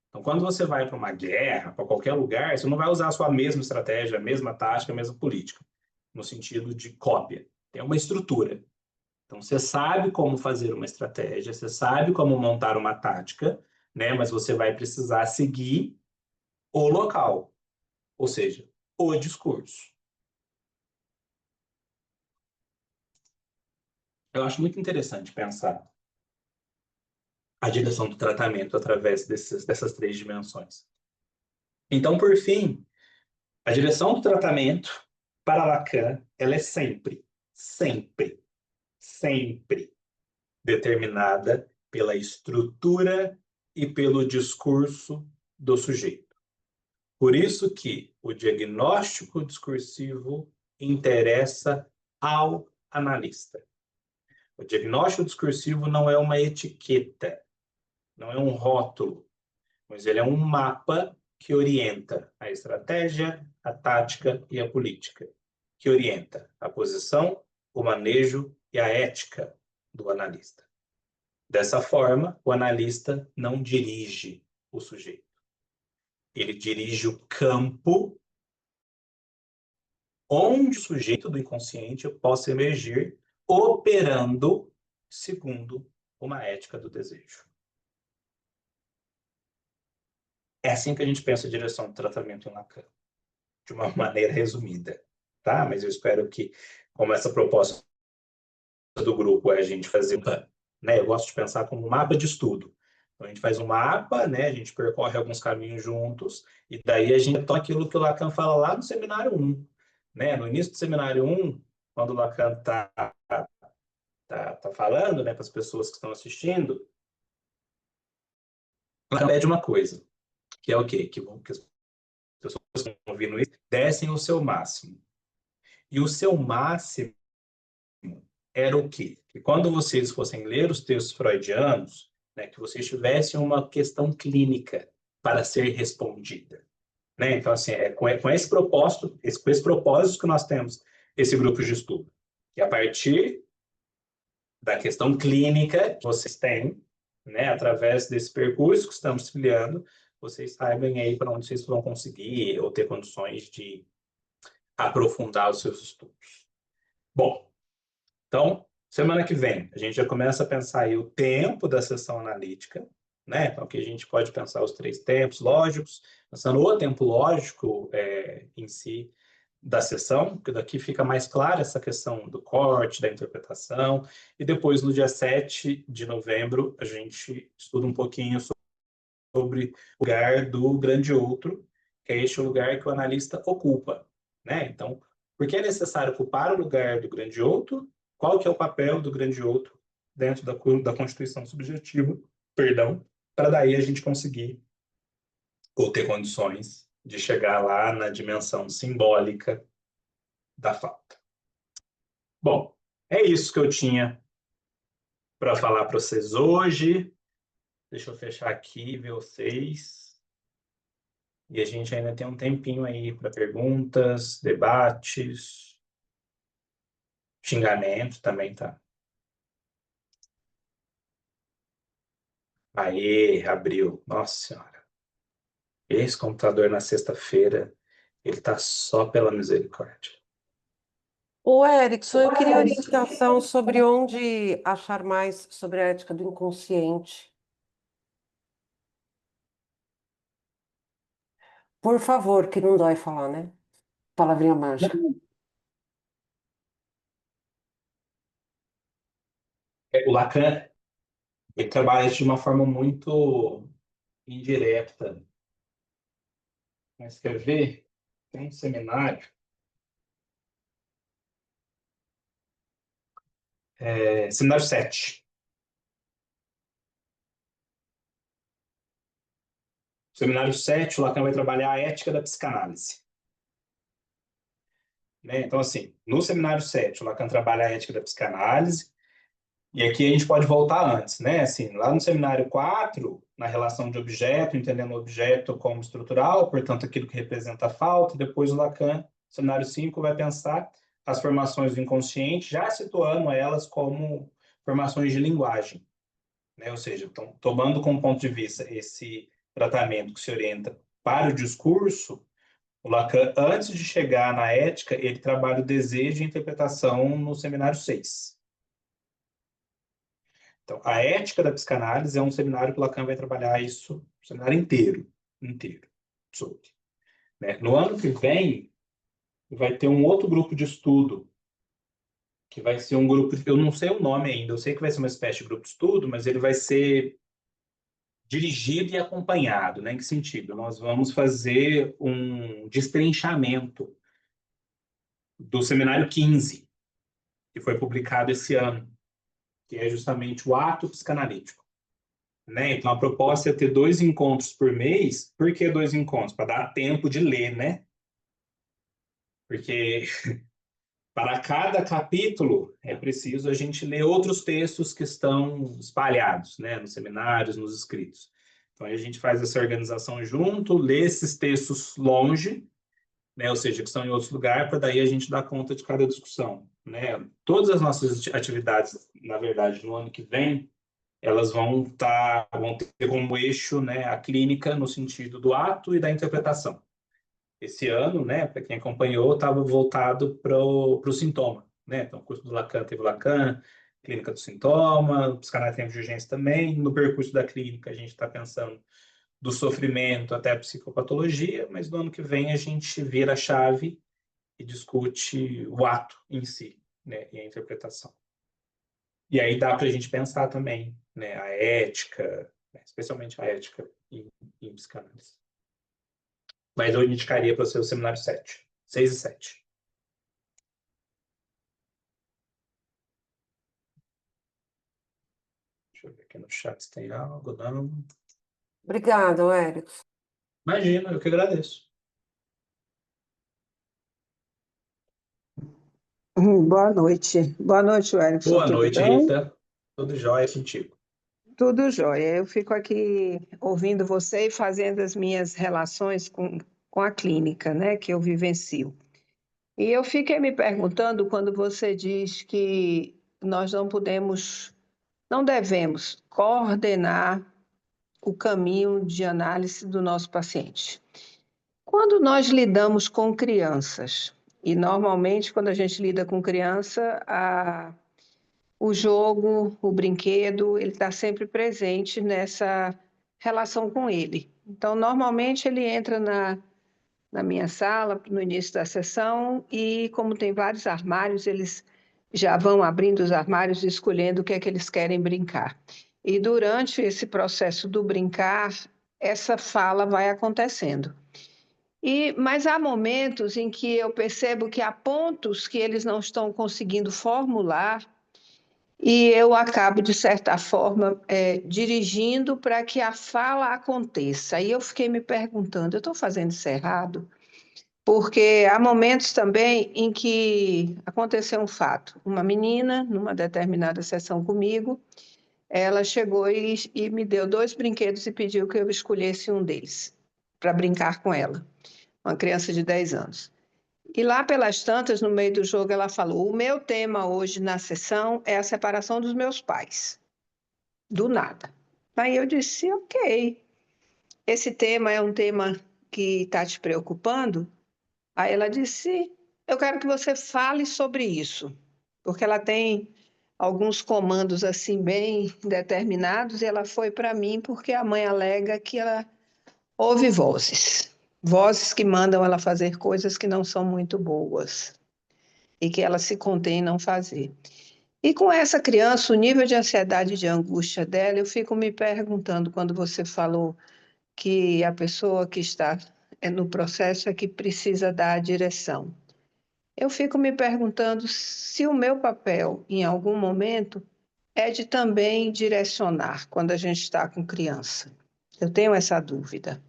Então, quando você vai para uma guerra, para qualquer lugar, você não vai usar a sua mesma estratégia, a mesma tática, a mesma política, no sentido de cópia. Tem uma estrutura. Então, você sabe como fazer uma estratégia, você sabe como montar uma tática, né? Mas você vai precisar seguir o local, ou seja, o discurso. Eu acho muito interessante pensar a direção do tratamento através dessas três dimensões. Então, por fim, a direção do tratamento para Lacan, ela é sempre, sempre determinada pela estrutura e pelo discurso do sujeito. Por isso que o diagnóstico discursivo interessa ao analista. O diagnóstico discursivo não é uma etiqueta, não é um rótulo, mas ele é um mapa que orienta a estratégia, a tática e a política, que orienta a posição, o manejo e a ética do analista. Dessa forma, o analista não dirige o sujeito. Ele dirige o campo onde o sujeito do inconsciente possa emergir, operando segundo uma ética do desejo. É assim que a gente pensa a direção do tratamento em Lacan, de uma maneira resumida, tá? Mas eu espero que, como essa proposta do grupo é a gente fazer né? Eu gosto de pensar como um mapa de estudo. Então, a gente faz um mapa, né? A gente percorre alguns caminhos juntos, e daí a gente toma aquilo que o Lacan fala lá no seminário 1, né? No início do seminário 1, quando o Lacan tá falando, né, para as pessoas que estão assistindo, Lacan pede uma coisa, que é o quê? Que as pessoas que estão ouvindo isso dessem o seu máximo. E o seu máximo era o quê? Que quando vocês fossem ler os textos freudianos, né, que vocês tivessem uma questão clínica para ser respondida. Né? Então, assim, com esse propósito, com esse propósito que nós temos esse grupo de estudo. Que a partir da questão clínica que vocês têm, né, através desse percurso que estamos trilhando, vocês saibam aí para onde vocês vão conseguir ou ter condições de aprofundar os seus estudos. Bom, então, semana que vem, a gente já começa a pensar aí o tempo da sessão analítica, né? Então, que a gente pode pensar os 3 tempos lógicos, pensando o tempo lógico em si da sessão, porque daqui fica mais clara essa questão do corte, da interpretação, e depois, no dia 7 de novembro, a gente estuda um pouquinho sobre o lugar do grande outro, que é este lugar que o analista ocupa, né? Então, por que é necessário ocupar o lugar do grande outro? Qual que é o papel do grande outro dentro da constituição subjetiva, perdão, para daí a gente conseguir ou ter condições de chegar lá na dimensão simbólica da falta. Bom, é isso que eu tinha para falar para vocês hoje. Deixa eu fechar aqui, ver vocês. E a gente ainda tem um tempinho aí para perguntas, debates, xingamento também, tá? Aê, abriu. Nossa Senhora. Esse computador na sexta-feira, ele tá só pela misericórdia. Ô, Erickson, eu queria orientação sobre onde achar mais sobre a ética do inconsciente. Por favor, que não dói falar, né? Palavrinha mágica. O Lacan, ele trabalha isso de uma forma muito indireta. Mas quer ver? Tem um seminário, seminário 7. Seminário 7, o Lacan vai trabalhar a ética da psicanálise. Né? Então, assim, no seminário 7, o Lacan trabalha a ética da psicanálise, e aqui a gente pode voltar antes, né? Assim, lá no seminário 4, na relação de objeto, entendendo o objeto como estrutural, portanto, aquilo que representa a falta, depois o Lacan, no seminário 5, vai pensar as formações do inconsciente, já situando elas como formações de linguagem, né? Ou seja, tomando como ponto de vista esse tratamento que se orienta para o discurso, o Lacan, antes de chegar na ética, ele trabalha o desejo e a interpretação no seminário 6. Então, a ética da psicanálise é um seminário que o Lacan vai trabalhar isso, o seminário inteiro, sobre. Né? No ano que vem, vai ter um outro grupo de estudo, que vai ser um grupo, eu não sei o nome ainda, eu sei que vai ser uma espécie de grupo de estudo, mas ele vai ser dirigido e acompanhado, né? Em que sentido? Nós vamos fazer um destrenchamento do seminário 15, que foi publicado esse ano, que é justamente o ato psicanalítico. Né? Então, a proposta é ter 2 encontros por mês. Por que 2 encontros? Para dar tempo de ler, né? Porque para cada capítulo é preciso a gente ler outros textos que estão espalhados, né? Nos seminários, nos escritos. Então, a gente faz essa organização junto, lê esses textos longe, né? Ou seja, que estão em outros lugares, para daí a gente dar conta de cada discussão, né? Todas as nossas atividades, na verdade, no ano que vem, elas vão ter como eixo, né, a clínica no sentido do ato e da interpretação. Esse ano, né, para quem acompanhou, estava voltado para o sintoma, né? Então, o curso do Lacan teve Lacan, clínica do sintoma, psicanálise tem de urgência também. No percurso da clínica, a gente está pensando do sofrimento até a psicopatologia, mas no ano que vem a gente vira a chave e discute o ato em si, né, e a interpretação. E aí dá para a gente pensar também, né, a ética, né, especialmente a ética em psicanálise. Mas eu indicaria para você o seminário 7, 6 e 7. Deixa eu ver aqui no chat se tem algo, não. Obrigada, Érico. Imagina, eu que agradeço. Boa noite. Boa noite, Wellington. Boa Tudo noite, bem? Rita. Tudo jóia contigo. Tudo jóia. Eu fico aqui ouvindo você e fazendo as minhas relações com a clínica, né, que eu vivencio. E eu fiquei me perguntando quando você diz que nós não devemos coordenar o caminho de análise do nosso paciente. Quando nós lidamos com crianças, e normalmente quando a gente lida com criança, o jogo, o brinquedo, ele está sempre presente nessa relação com ele. Então, normalmente, ele entra na minha sala, no início da sessão, e como tem vários armários, eles já vão abrindo os armários e escolhendo o que é que eles querem brincar. E durante esse processo do brincar, essa fala vai acontecendo. Mas há momentos em que eu percebo que há pontos que eles não estão conseguindo formular e eu acabo, de certa forma, dirigindo para que a fala aconteça. Aí eu fiquei me perguntando, eu estou fazendo isso errado? Porque há momentos também em que aconteceu um fato. Uma menina, numa determinada sessão comigo, ela chegou e me deu 2 brinquedos e pediu que eu escolhesse um deles para brincar com ela, uma criança de 10 anos. E lá pelas tantas, no meio do jogo, ela falou: o meu tema hoje na sessão é a separação dos meus pais. Do nada. Aí eu disse: ok, esse tema é um tema que está te preocupando? Aí ela disse: eu quero que você fale sobre isso, porque ela tem alguns comandos assim bem determinados e ela foi para mim porque a mãe alega que ela ouve vozes. Vozes que mandam ela fazer coisas que não são muito boas e que ela se contém em não fazer. E com essa criança, o nível de ansiedade e de angústia dela, eu fico me perguntando, quando você falou que a pessoa que está no processo é que precisa dar a direção. Eu fico me perguntando se o meu papel, em algum momento, é de também direcionar quando a gente está com criança. Eu tenho essa dúvida.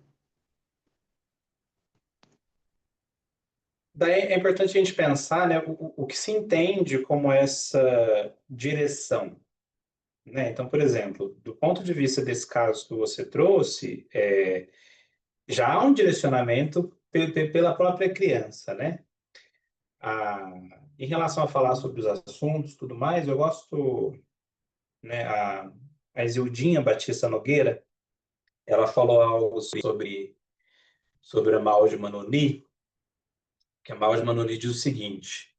Daí é importante a gente pensar, né, o que se entende como essa direção, né? Então, por exemplo, do ponto de vista desse caso que você trouxe, já há um direcionamento pela própria criança, né? A, em relação a falar sobre os assuntos e tudo mais, eu gosto, né, a Isildinha Batista Nogueira, ela falou algo sobre a Maud Manoni, que a Maud Manoni diz o seguinte,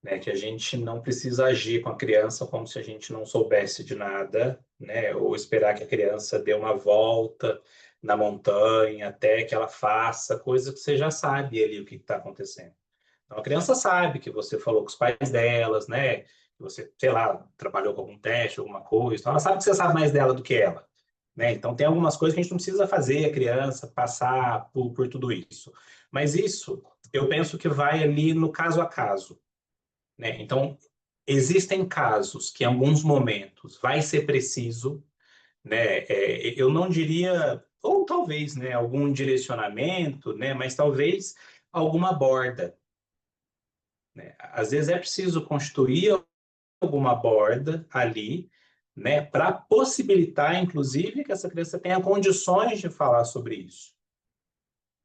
né, que a gente não precisa agir com a criança como se a gente não soubesse de nada, né, ou esperar que a criança dê uma volta na montanha até que ela faça coisa que você já sabe ali o que está acontecendo. Então, a criança sabe que você falou com os pais delas, né, que você, sei lá, trabalhou com algum teste, alguma coisa, então ela sabe que você sabe mais dela do que ela. Né? Então, tem algumas coisas que a gente não precisa fazer a criança passar por tudo isso. Mas isso, eu penso que vai ali no caso a caso. Né? Então, existem casos que, em alguns momentos, vai ser preciso, né? Eu não diria, ou talvez, né, algum direcionamento, né, mas talvez alguma borda. Né? Às vezes é preciso constituir alguma borda ali, né, para possibilitar, inclusive, que essa criança tenha condições de falar sobre isso.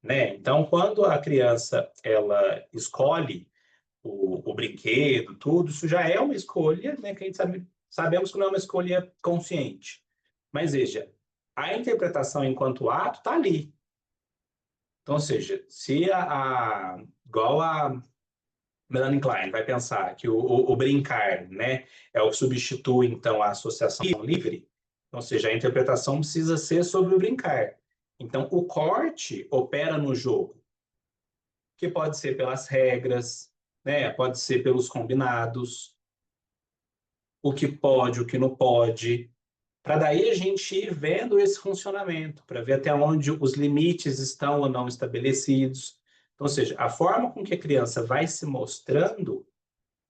Né? Então, quando a criança ela escolhe o brinquedo, tudo, isso já é uma escolha, né, que a gente sabemos que não é uma escolha consciente. Mas veja, a interpretação enquanto ato está ali. Então, ou seja, se igual a Melanie Klein vai pensar que o brincar, né, é o que substitui, então, a associação livre, ou seja, a interpretação precisa ser sobre o brincar. Então, o corte opera no jogo, que pode ser pelas regras, né, pode ser pelos combinados, o que pode, o que não pode, para daí a gente ir vendo esse funcionamento, para ver até onde os limites estão ou não estabelecidos. Então, ou seja, a forma com que a criança vai se mostrando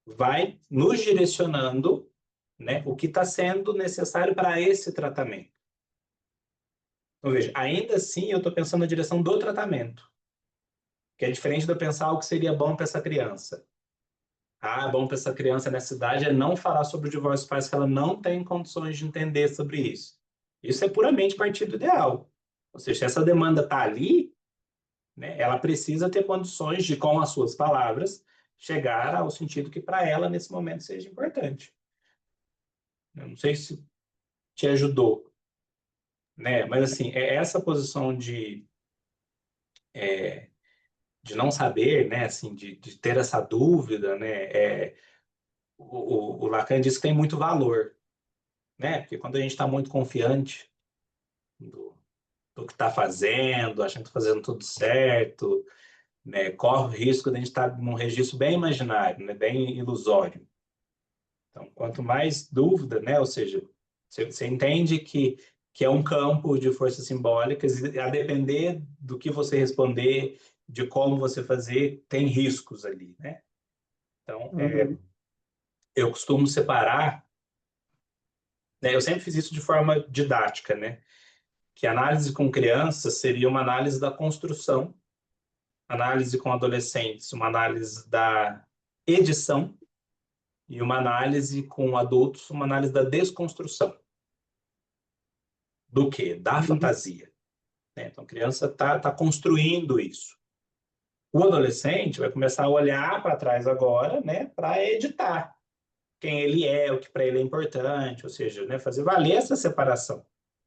vai nos direcionando, né, o que está sendo necessário para esse tratamento. Então, veja, ainda assim eu estou pensando na direção do tratamento, que é diferente de eu pensar o que seria bom para essa criança. Ah, bom para essa criança nessa idade é não falar sobre o divórcio dos pais, que ela não tem condições de entender sobre isso. Isso é puramente partido ideal. Ou seja, se essa demanda está ali, né, ela precisa ter condições de, com as suas palavras, chegar ao sentido que para ela, nesse momento, seja importante. Eu não sei se te ajudou, né? Mas, assim, é essa posição de não saber, né? Assim, de ter essa dúvida, né? O Lacan diz que tem muito valor, né? Porque quando a gente está muito confiante do que está fazendo, achando que está fazendo tudo certo, né? Corre o risco de a gente estar num registro bem imaginário, né? Bem ilusório. Então, quanto mais dúvida, né? Ou seja, você entende que é um campo de forças simbólicas e a depender do que você responder, de como você fazer, tem riscos ali, né? Então, eu costumo separar, né? Eu sempre fiz isso de forma didática, né? Que a análise com crianças seria uma análise da construção, análise com adolescentes, uma análise da edição, e uma análise com adultos, uma análise da desconstrução. Do quê? Da fantasia. Né? Então, a criança está construindo isso. O adolescente vai começar a olhar para trás agora, né, para editar quem ele é, o que para ele é importante, ou seja, né, fazer valer essa separação.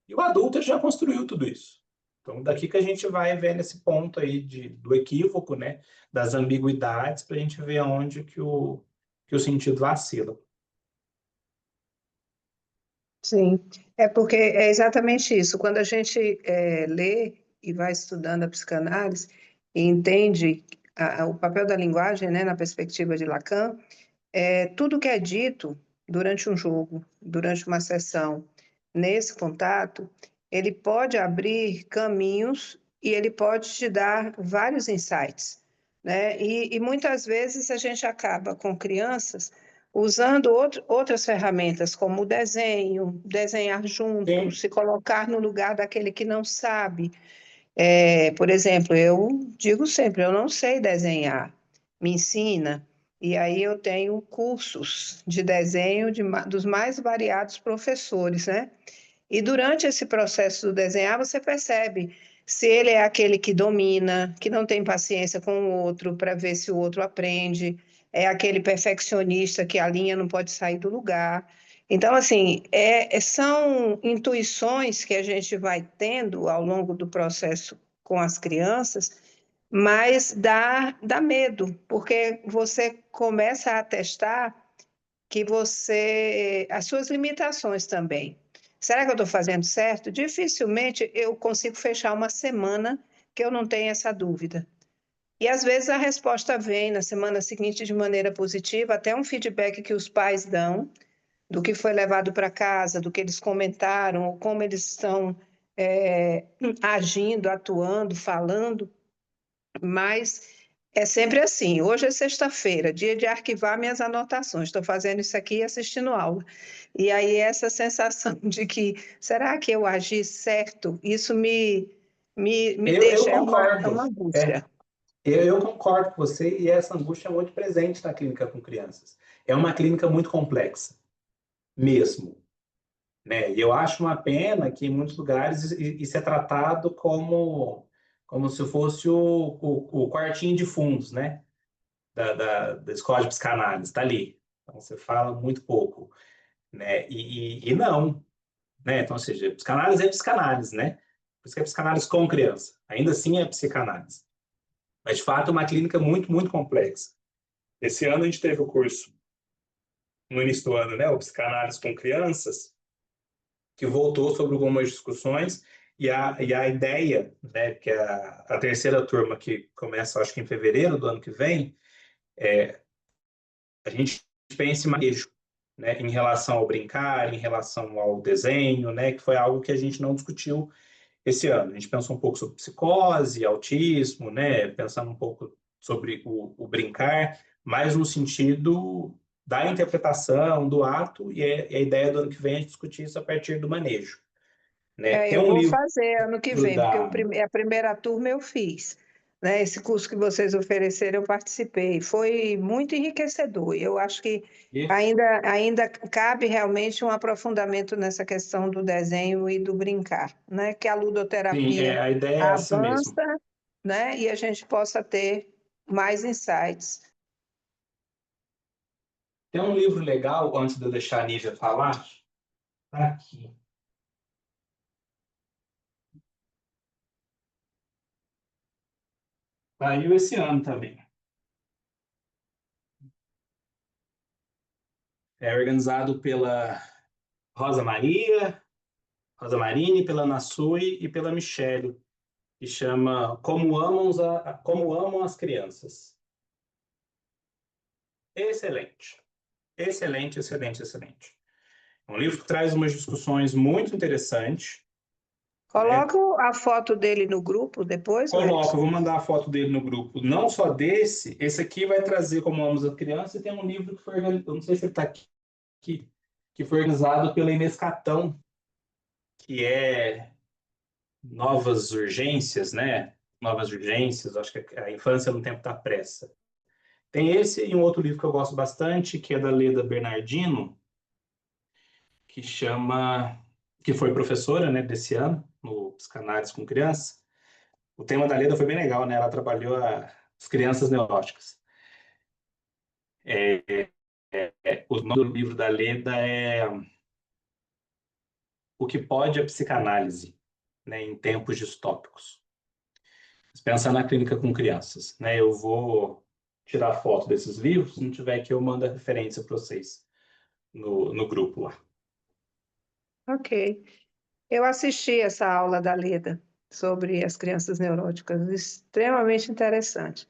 E o adulto já construiu tudo isso. Então, daqui que a gente vai ver nesse ponto aí do equívoco, né, das ambiguidades, para a gente ver onde que o sentido vacila. Sim, é porque é exatamente isso. Quando a gente lê e vai estudando a psicanálise e entende o papel da linguagem, né, na perspectiva de Lacan, tudo que é dito durante um jogo, durante uma sessão, nesse contato, ele pode abrir caminhos e ele pode te dar vários insights, né? E muitas vezes a gente acaba com crianças usando outras ferramentas, como o desenho, desenhar junto, Sim. se colocar no lugar daquele que não sabe. Por exemplo, eu digo sempre, eu não sei desenhar, me ensina. E aí eu tenho cursos de desenho dos mais variados professores, né? E durante esse processo do desenhar, você percebe se ele é aquele que domina, que não tem paciência com o outro para ver se o outro aprende, é aquele perfeccionista que a linha não pode sair do lugar. Então, assim, são intuições que a gente vai tendo ao longo do processo com as crianças, mas dá medo, porque você começa a testar as suas limitações também. Será que eu estou fazendo certo? Dificilmente eu consigo fechar uma semana que eu não tenho essa dúvida. E às vezes a resposta vem na semana seguinte de maneira positiva, até um feedback que os pais dão do que foi levado para casa, do que eles comentaram, ou como eles estão agindo, atuando, falando, mas é sempre assim. Hoje é sexta-feira, dia de arquivar minhas anotações. Estou fazendo isso aqui e assistindo aula. E aí, essa sensação de que, será que eu agi certo? Isso me Eu deixa, é concordo. uma angústia. Eu concordo com você e essa angústia é muito presente na clínica com crianças. É uma clínica muito complexa, mesmo. Né? E eu acho uma pena que em muitos lugares isso é tratado como se fosse o quartinho de fundos, né? Da escola de psicanálise, está ali. Então você fala muito pouco. Né? E não. Né? Então, ou seja, psicanálise é psicanálise, né? Por isso que é psicanálise com criança. Ainda assim é psicanálise. Mas, de fato, é uma clínica muito, muito complexa. Esse ano a gente teve o curso, no início do ano, né? O Psicanálise com Crianças, que voltou sobre algumas discussões e a ideia, né, que é a terceira turma que começa, acho que em fevereiro do ano que vem, a gente pensa em manejo, né, em relação ao brincar, em relação ao desenho, né, que foi algo que a gente não discutiu esse ano. A gente pensou um pouco sobre psicose, autismo, né, pensando um pouco sobre o brincar, mais no sentido da interpretação, do ato, e a ideia do ano que vem é discutir isso a partir do manejo, né? Tem Eu um vou livro fazer ano que vem, porque a primeira turma eu fiz, né? Esse curso que vocês ofereceram, eu participei. Foi muito enriquecedor. Eu acho que ainda cabe realmente um aprofundamento nessa questão do desenho e do brincar, né? Que a sim, ludoterapia a ideia é essa mesmo. avança, né? E a gente possa ter mais insights. Tem um livro legal, antes de eu deixar a Nívia falar, tá aqui. Saiu esse ano também. É organizado pela Rosa Maria, Rosa Marini, pela Nassui e pela Michele, que chama Como Amam as Crianças. Excelente. Excelente, excelente, excelente. É um livro que traz umas discussões muito interessantes, né? Coloco a foto dele no grupo depois, Coloca, Wellington. vou mandar a foto dele no grupo. Não só desse, esse aqui vai trazer Como Amamos a Criança, e tem um livro que foi organizado, não sei se ele está aqui, que foi organizado pela Inês Catão, que é Novas Urgências, né? Novas Urgências, acho que é a infância no tempo da pressa. Tem esse e um outro livro que eu gosto bastante, que é da Leda Bernardino, que chama, que foi professora, né, desse ano, no Psicanálise com Criança. O tema da Leda foi bem legal, né? Ela trabalhou as crianças neuróticas. O nome do livro da Leda é O que pode a psicanálise, né, em tempos distópicos. Pensar na clínica com crianças, né? Eu vou tirar foto desses livros, se não tiver aqui eu mando a referência para vocês no grupo lá. Ok. Eu assisti essa aula da Leda sobre as crianças neuróticas, extremamente interessante.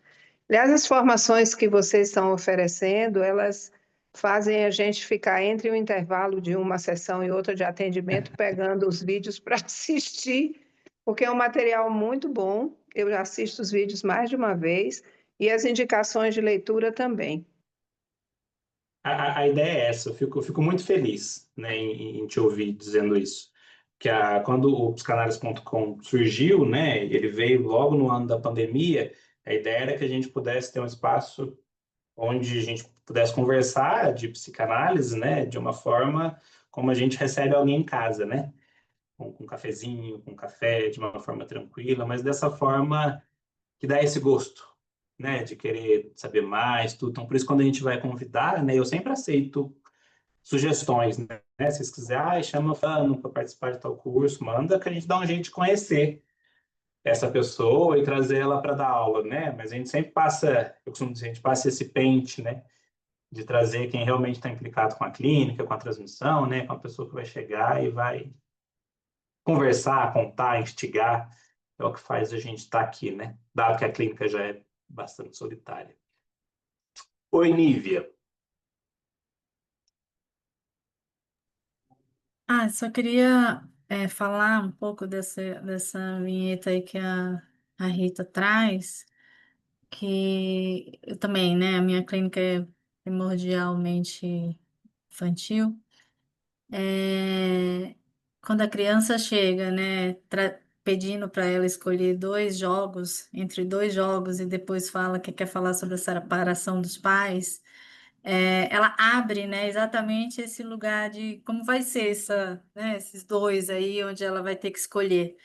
Aliás, as formações que vocês estão oferecendo, elas fazem a gente ficar entre o intervalo de uma sessão e outra de atendimento, pegando os vídeos para assistir, porque é um material muito bom. Eu já assisto os vídeos mais de uma vez e as indicações de leitura também. A ideia é essa, eu fico muito feliz, né, em te ouvir dizendo isso. Que quando o psicanálise.com surgiu, né, ele veio logo no ano da pandemia, a ideia era que a gente pudesse ter um espaço onde a gente pudesse conversar de psicanálise, né, de uma forma como a gente recebe alguém em casa, né, com um cafezinho, com um café, de uma forma tranquila, mas dessa forma que dá esse gosto, né, de querer saber mais, tudo. Então, por isso, quando a gente vai convidar, né, eu sempre aceito sugestões, né? Se vocês quiserem, chama fulano para participar de tal curso, manda que a gente dá um jeito de conhecer essa pessoa e trazer ela para dar aula, né? Mas a gente sempre passa, eu costumo dizer, a gente passa esse pente, né? De trazer quem realmente está implicado com a clínica, com a transmissão, né? Com a pessoa que vai chegar e vai conversar, contar, instigar. É o que faz a gente estar aqui, né? Dado que a clínica já é bastante solitária. Oi, Nívia. Só queria falar um pouco dessa vinheta aí que a Rita traz, que eu também, né? A minha clínica é primordialmente infantil. É, quando a criança chega, né, pedindo para ela escolher dois jogos, entre dois jogos, e depois fala que quer falar sobre a separação dos pais, ela abre, né, exatamente esse lugar de como vai ser esses dois aí, onde ela vai ter que escolher,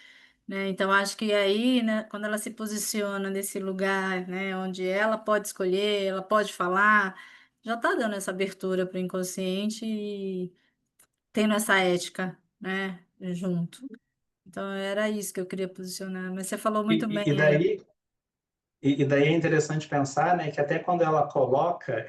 né? Então, acho que aí, né, quando ela se posiciona nesse lugar, né, onde ela pode escolher, ela pode falar, já está dando essa abertura para o inconsciente e tendo essa ética, né, junto. Então, era isso que eu queria posicionar. Mas você falou muito bem, E daí, e daí é interessante pensar, né, que até quando ela coloca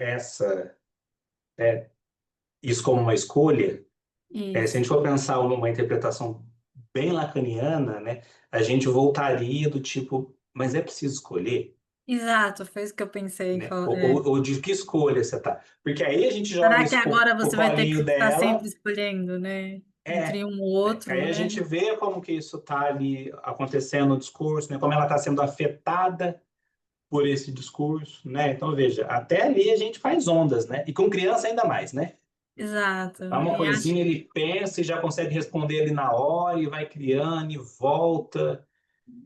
isso como uma escolha, se a isso. gente for pensar numa interpretação bem lacaniana, né, a gente voltaria do tipo, mas é preciso escolher? Exato, foi isso que eu pensei. né? Ou de que escolha você tá. Porque aí a gente joga Será que isso agora pro você vai ter que colinho estar sempre dela, escolhendo, né? é, Entre um ou né? Aí outro, a né? gente vê como que isso está ali acontecendo no discurso, né? Como ela está sendo afetada por esse discurso, né? Então, veja, até ali a gente faz ondas, né? E com criança ainda mais, né? Exato. Dá uma E acho coisinha, ele pensa e já consegue responder ali na hora e vai criando e volta.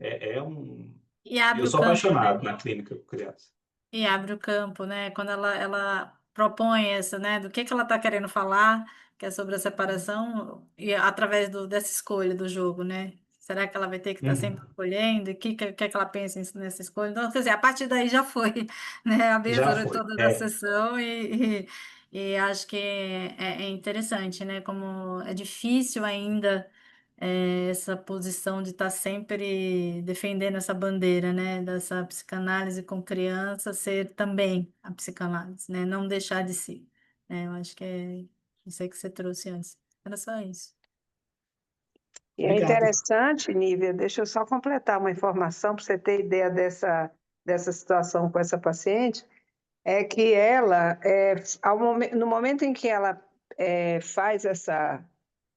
É um... e E eu abre o sou campo, né? apaixonado na clínica com criança. E abre o campo, né? Quando ela propõe essa, né? Do que ela está querendo falar, que é sobre a separação, e através dessa escolha do jogo, né? Será que ela vai ter que estar sempre Uhum. escolhendo? E o que é que ela pensa nessa escolha? Então, quer dizer, a partir daí já foi, né? A Já abertura foi. toda da sessão e acho que é interessante, né? Como é difícil ainda essa posição de estar sempre defendendo essa bandeira, né, dessa psicanálise com criança ser também a psicanálise, né, não deixar de ser, né, eu acho que é isso aí que você trouxe antes, era só isso. E é Obrigado. interessante, Nívia, deixa eu só completar uma informação para você ter ideia dessa situação com essa paciente, é que ela, no momento em que ela faz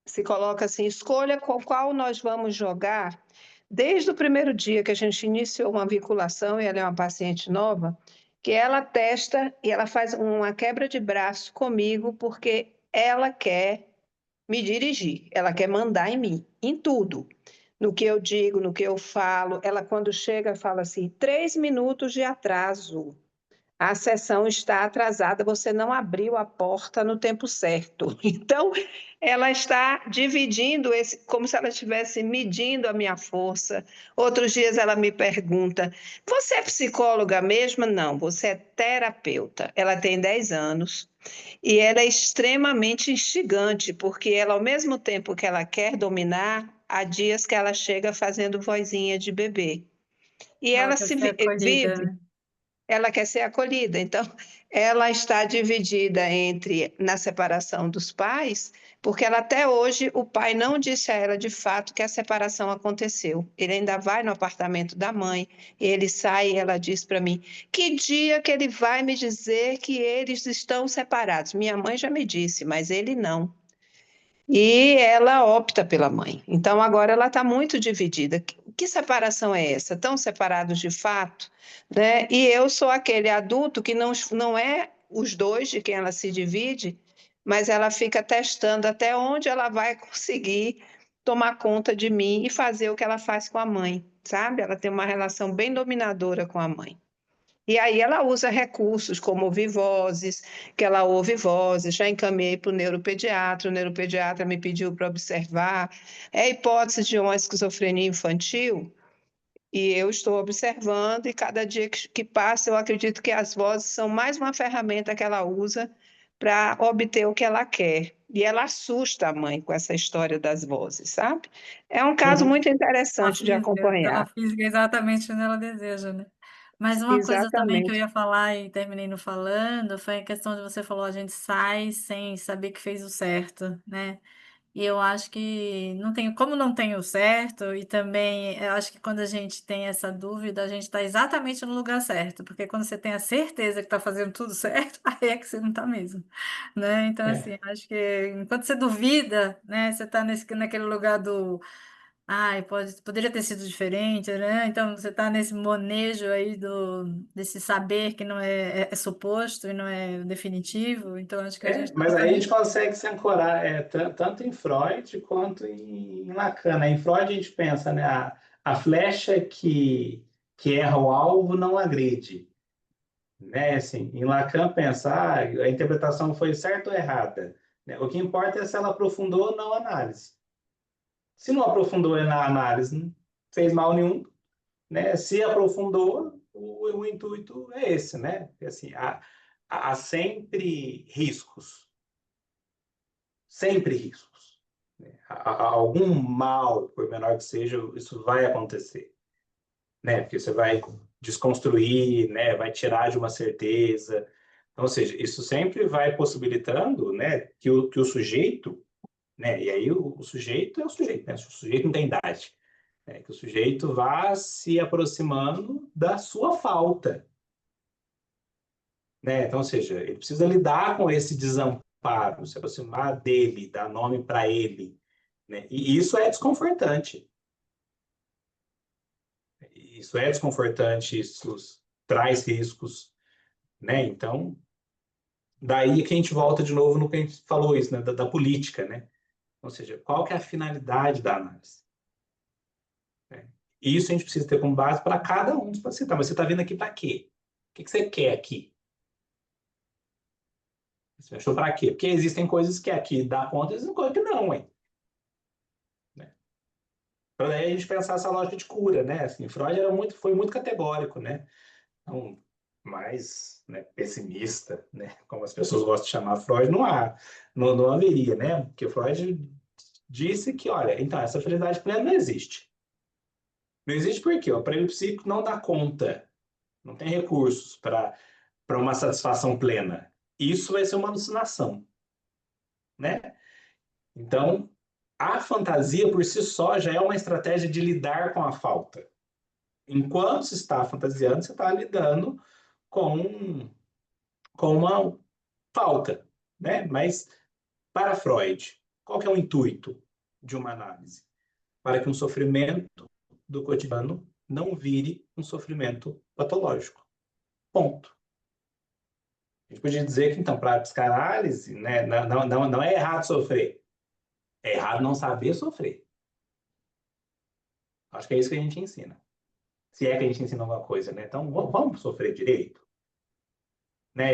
se coloca assim, escolha com qual nós vamos jogar, desde o primeiro dia que a gente iniciou uma vinculação, e ela é uma paciente nova, que ela testa e ela faz uma quebra de braço comigo, porque ela quer me dirigir, ela quer mandar em mim, em tudo. No que eu digo, no que eu falo. Ela, quando chega, fala assim: 3 minutos de atraso. A sessão está atrasada, você não abriu a porta no tempo certo. Então, ela está dividindo como se ela estivesse medindo a minha força. Outros dias ela me pergunta: você é psicóloga mesmo? Não, você é terapeuta. Ela tem 10 anos. E ela é extremamente instigante, porque ela, ao mesmo tempo que ela quer dominar, há dias que ela chega fazendo vozinha de bebê. E Ela ela quer ser acolhida, vive, né? ela quer ser acolhida. Então, ela está dividida na separação dos pais, porque ela até hoje, o pai não disse a ela de fato que a separação aconteceu. Ele ainda vai no apartamento da mãe, ele sai e ela diz para mim: que dia que ele vai me dizer que eles estão separados? Minha mãe já me disse, mas ele não. E ela opta pela mãe. Então, agora ela está muito dividida. Que separação é essa? Estão separados de fato? Né? E eu sou aquele adulto que não é os dois de quem ela se divide, mas ela fica testando até onde ela vai conseguir tomar conta de mim e fazer o que ela faz com a mãe, sabe? Ela tem uma relação bem dominadora com a mãe. E aí ela usa recursos como ouvir vozes, que ela ouve vozes, já encaminhei para o neuropediatra me pediu para observar. É a hipótese de uma esquizofrenia infantil, e eu estou observando, e cada dia que passa, eu acredito que as vozes são mais uma ferramenta que ela usa para obter o que ela quer. E ela assusta a mãe com essa história das vozes, sabe? É um caso Uhum. muito interessante de A acompanhar. física exatamente onde ela deseja, né? Mas uma coisa também que eu Exatamente. ia falar e terminei não falando foi a questão de você falou, a gente sai sem saber que fez o certo, né? E eu acho que não tenho, como não tenho o certo, e também eu acho que quando a gente tem essa dúvida, a gente está exatamente no lugar certo, porque quando você tem a certeza que está fazendo tudo certo, aí é que você não está mesmo, né? Então, assim, É. acho que enquanto você duvida, né, você está naquele lugar do ai, poderia ter sido diferente, né? Então você está nesse manejo aí desse saber que não é suposto e não é definitivo. Então acho que a gente está Mas aí a gente exatamente. consegue se ancorar tanto em Freud quanto em Lacan, né? Em Freud a gente pensa, né? A flecha que erra o alvo não agride, né? Assim, em Lacan pensa, a interpretação foi certa ou errada, né? O que importa é se ela aprofundou ou não a análise. Se não aprofundou na análise, não fez mal nenhum, né? Se aprofundou, o intuito é esse, né? Assim, há sempre riscos, sempre riscos, né? Algum mal, por menor que seja, isso vai acontecer, né? Porque você vai desconstruir, né? Vai tirar de uma certeza. Então, ou seja, isso sempre vai possibilitando, né? Que o sujeito, né? E aí o sujeito é o sujeito, né? O sujeito não tem idade. Que o sujeito vá se aproximando da sua falta. Então, ou seja, ele precisa lidar com esse desamparo, se aproximar dele, dar nome para ele. E isso é desconfortante. Isso é desconfortante, isso traz riscos. Então, daí que a gente volta de novo no que a gente falou isso, da política. Ou seja, qual que é a finalidade da análise? Isso a gente precisa ter como base para cada um dos pacientes. Mas você está vindo aqui para quê? O que você quer aqui? Você achou para quê? Porque existem coisas que aqui dá conta e existem coisas que não, hein? Para daí a gente pensar essa lógica de cura, Assim, Freud foi muito categórico, Então, mais pessimista, como as pessoas gostam de chamar Freud, não haveria, Porque Freud disse que, olha, então, essa felicidade plena não existe. Não existe por quê? O aparelho psíquico não dá conta, não tem recursos para uma satisfação plena. Isso vai ser uma alucinação, Então, a fantasia por si só já é uma estratégia de lidar com a falta. Enquanto se está fantasiando, você está lidando com uma falta, Mas, para Freud, qual que é o intuito de uma análise? Para que um sofrimento do cotidiano não vire um sofrimento patológico. Ponto. A gente podia dizer que, então, para a psicanálise, não é errado sofrer. É errado não saber sofrer. Acho que é isso que a gente ensina. Se é que a gente ensina alguma coisa, Então, vamos sofrer direito.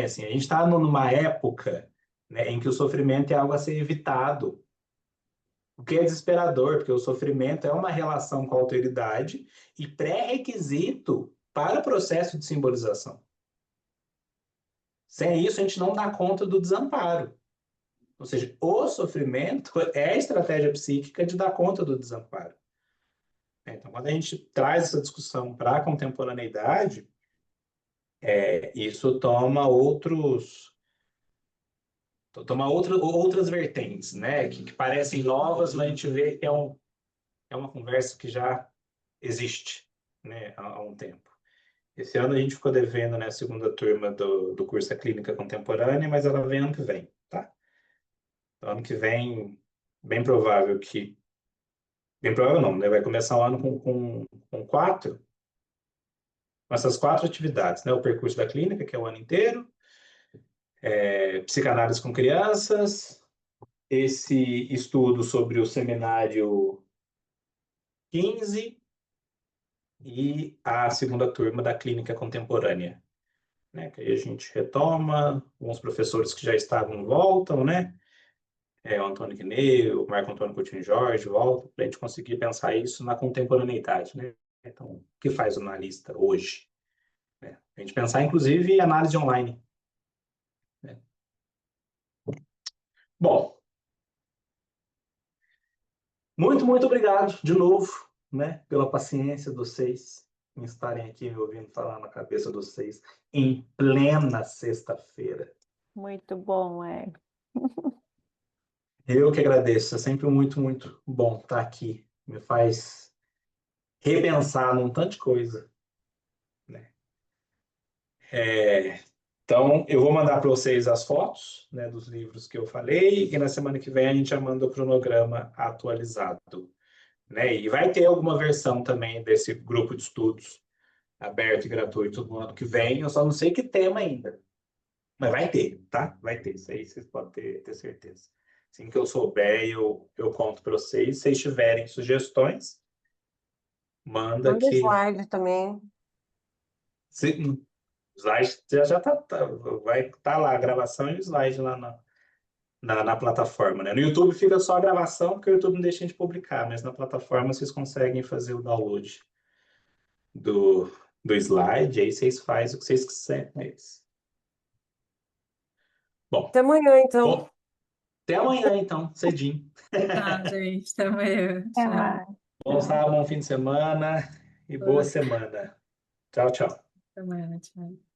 Assim, a gente está numa época em que o sofrimento é algo a ser evitado. O que é desesperador, porque o sofrimento é uma relação com a autoridade e pré-requisito para o processo de simbolização. Sem isso, a gente não dá conta do desamparo. Ou seja, o sofrimento é a estratégia psíquica de dar conta do desamparo. Então, quando a gente traz essa discussão para a contemporaneidade, isso toma outras vertentes, que parecem novas, mas a gente vê que é uma conversa que já existe, há um tempo. Esse ano a gente ficou devendo, a segunda turma do curso da Clínica Contemporânea, mas ela vem ano que vem, tá? Então, ano que vem, bem provável que... Bem provável não, Vai começar o ano com 4, essas 4 atividades, O percurso da clínica, que é o ano inteiro, psicanálise com crianças, esse estudo sobre o seminário 15 e a segunda turma da clínica contemporânea, que aí a gente retoma, alguns professores que já estavam voltam, O Antônio Guinê, o Marco Antônio Coutinho Jorge voltam, para a gente conseguir pensar isso na contemporaneidade, Então, o que faz o analista hoje? A gente pensar, inclusive, em análise online. Bom, muito, muito obrigado de novo, pela paciência de vocês em estarem aqui me ouvindo falar na cabeça de vocês em plena sexta-feira. Muito bom, Eu que agradeço, é sempre muito, muito bom estar aqui. Me faz repensar num tanto de coisa. Então, eu vou mandar para vocês as fotos dos livros que eu falei e na semana que vem a gente já manda o cronograma atualizado. E vai ter alguma versão também desse grupo de estudos aberto e gratuito no ano que vem. Eu só não sei que tema ainda. Mas vai ter, tá? Vai ter. Isso aí vocês podem ter certeza. Assim que eu souber, eu conto para vocês. Se vocês tiverem sugestões, manda Manda que... slide também. Sim, slide já vai estar lá a gravação e o slide lá na plataforma, No YouTube fica só a gravação, porque o YouTube não deixa a gente publicar, mas na plataforma vocês conseguem fazer o download do slide, aí vocês fazem o que vocês quiserem com eles. Bom, Até amanhã, então. até amanhã, então, cedinho. Tá, gente, até amanhã. Até Tchau. mais. Bom sábado, bom fim de semana e boa semana. Tchau, tchau. Até amanhã, tchau.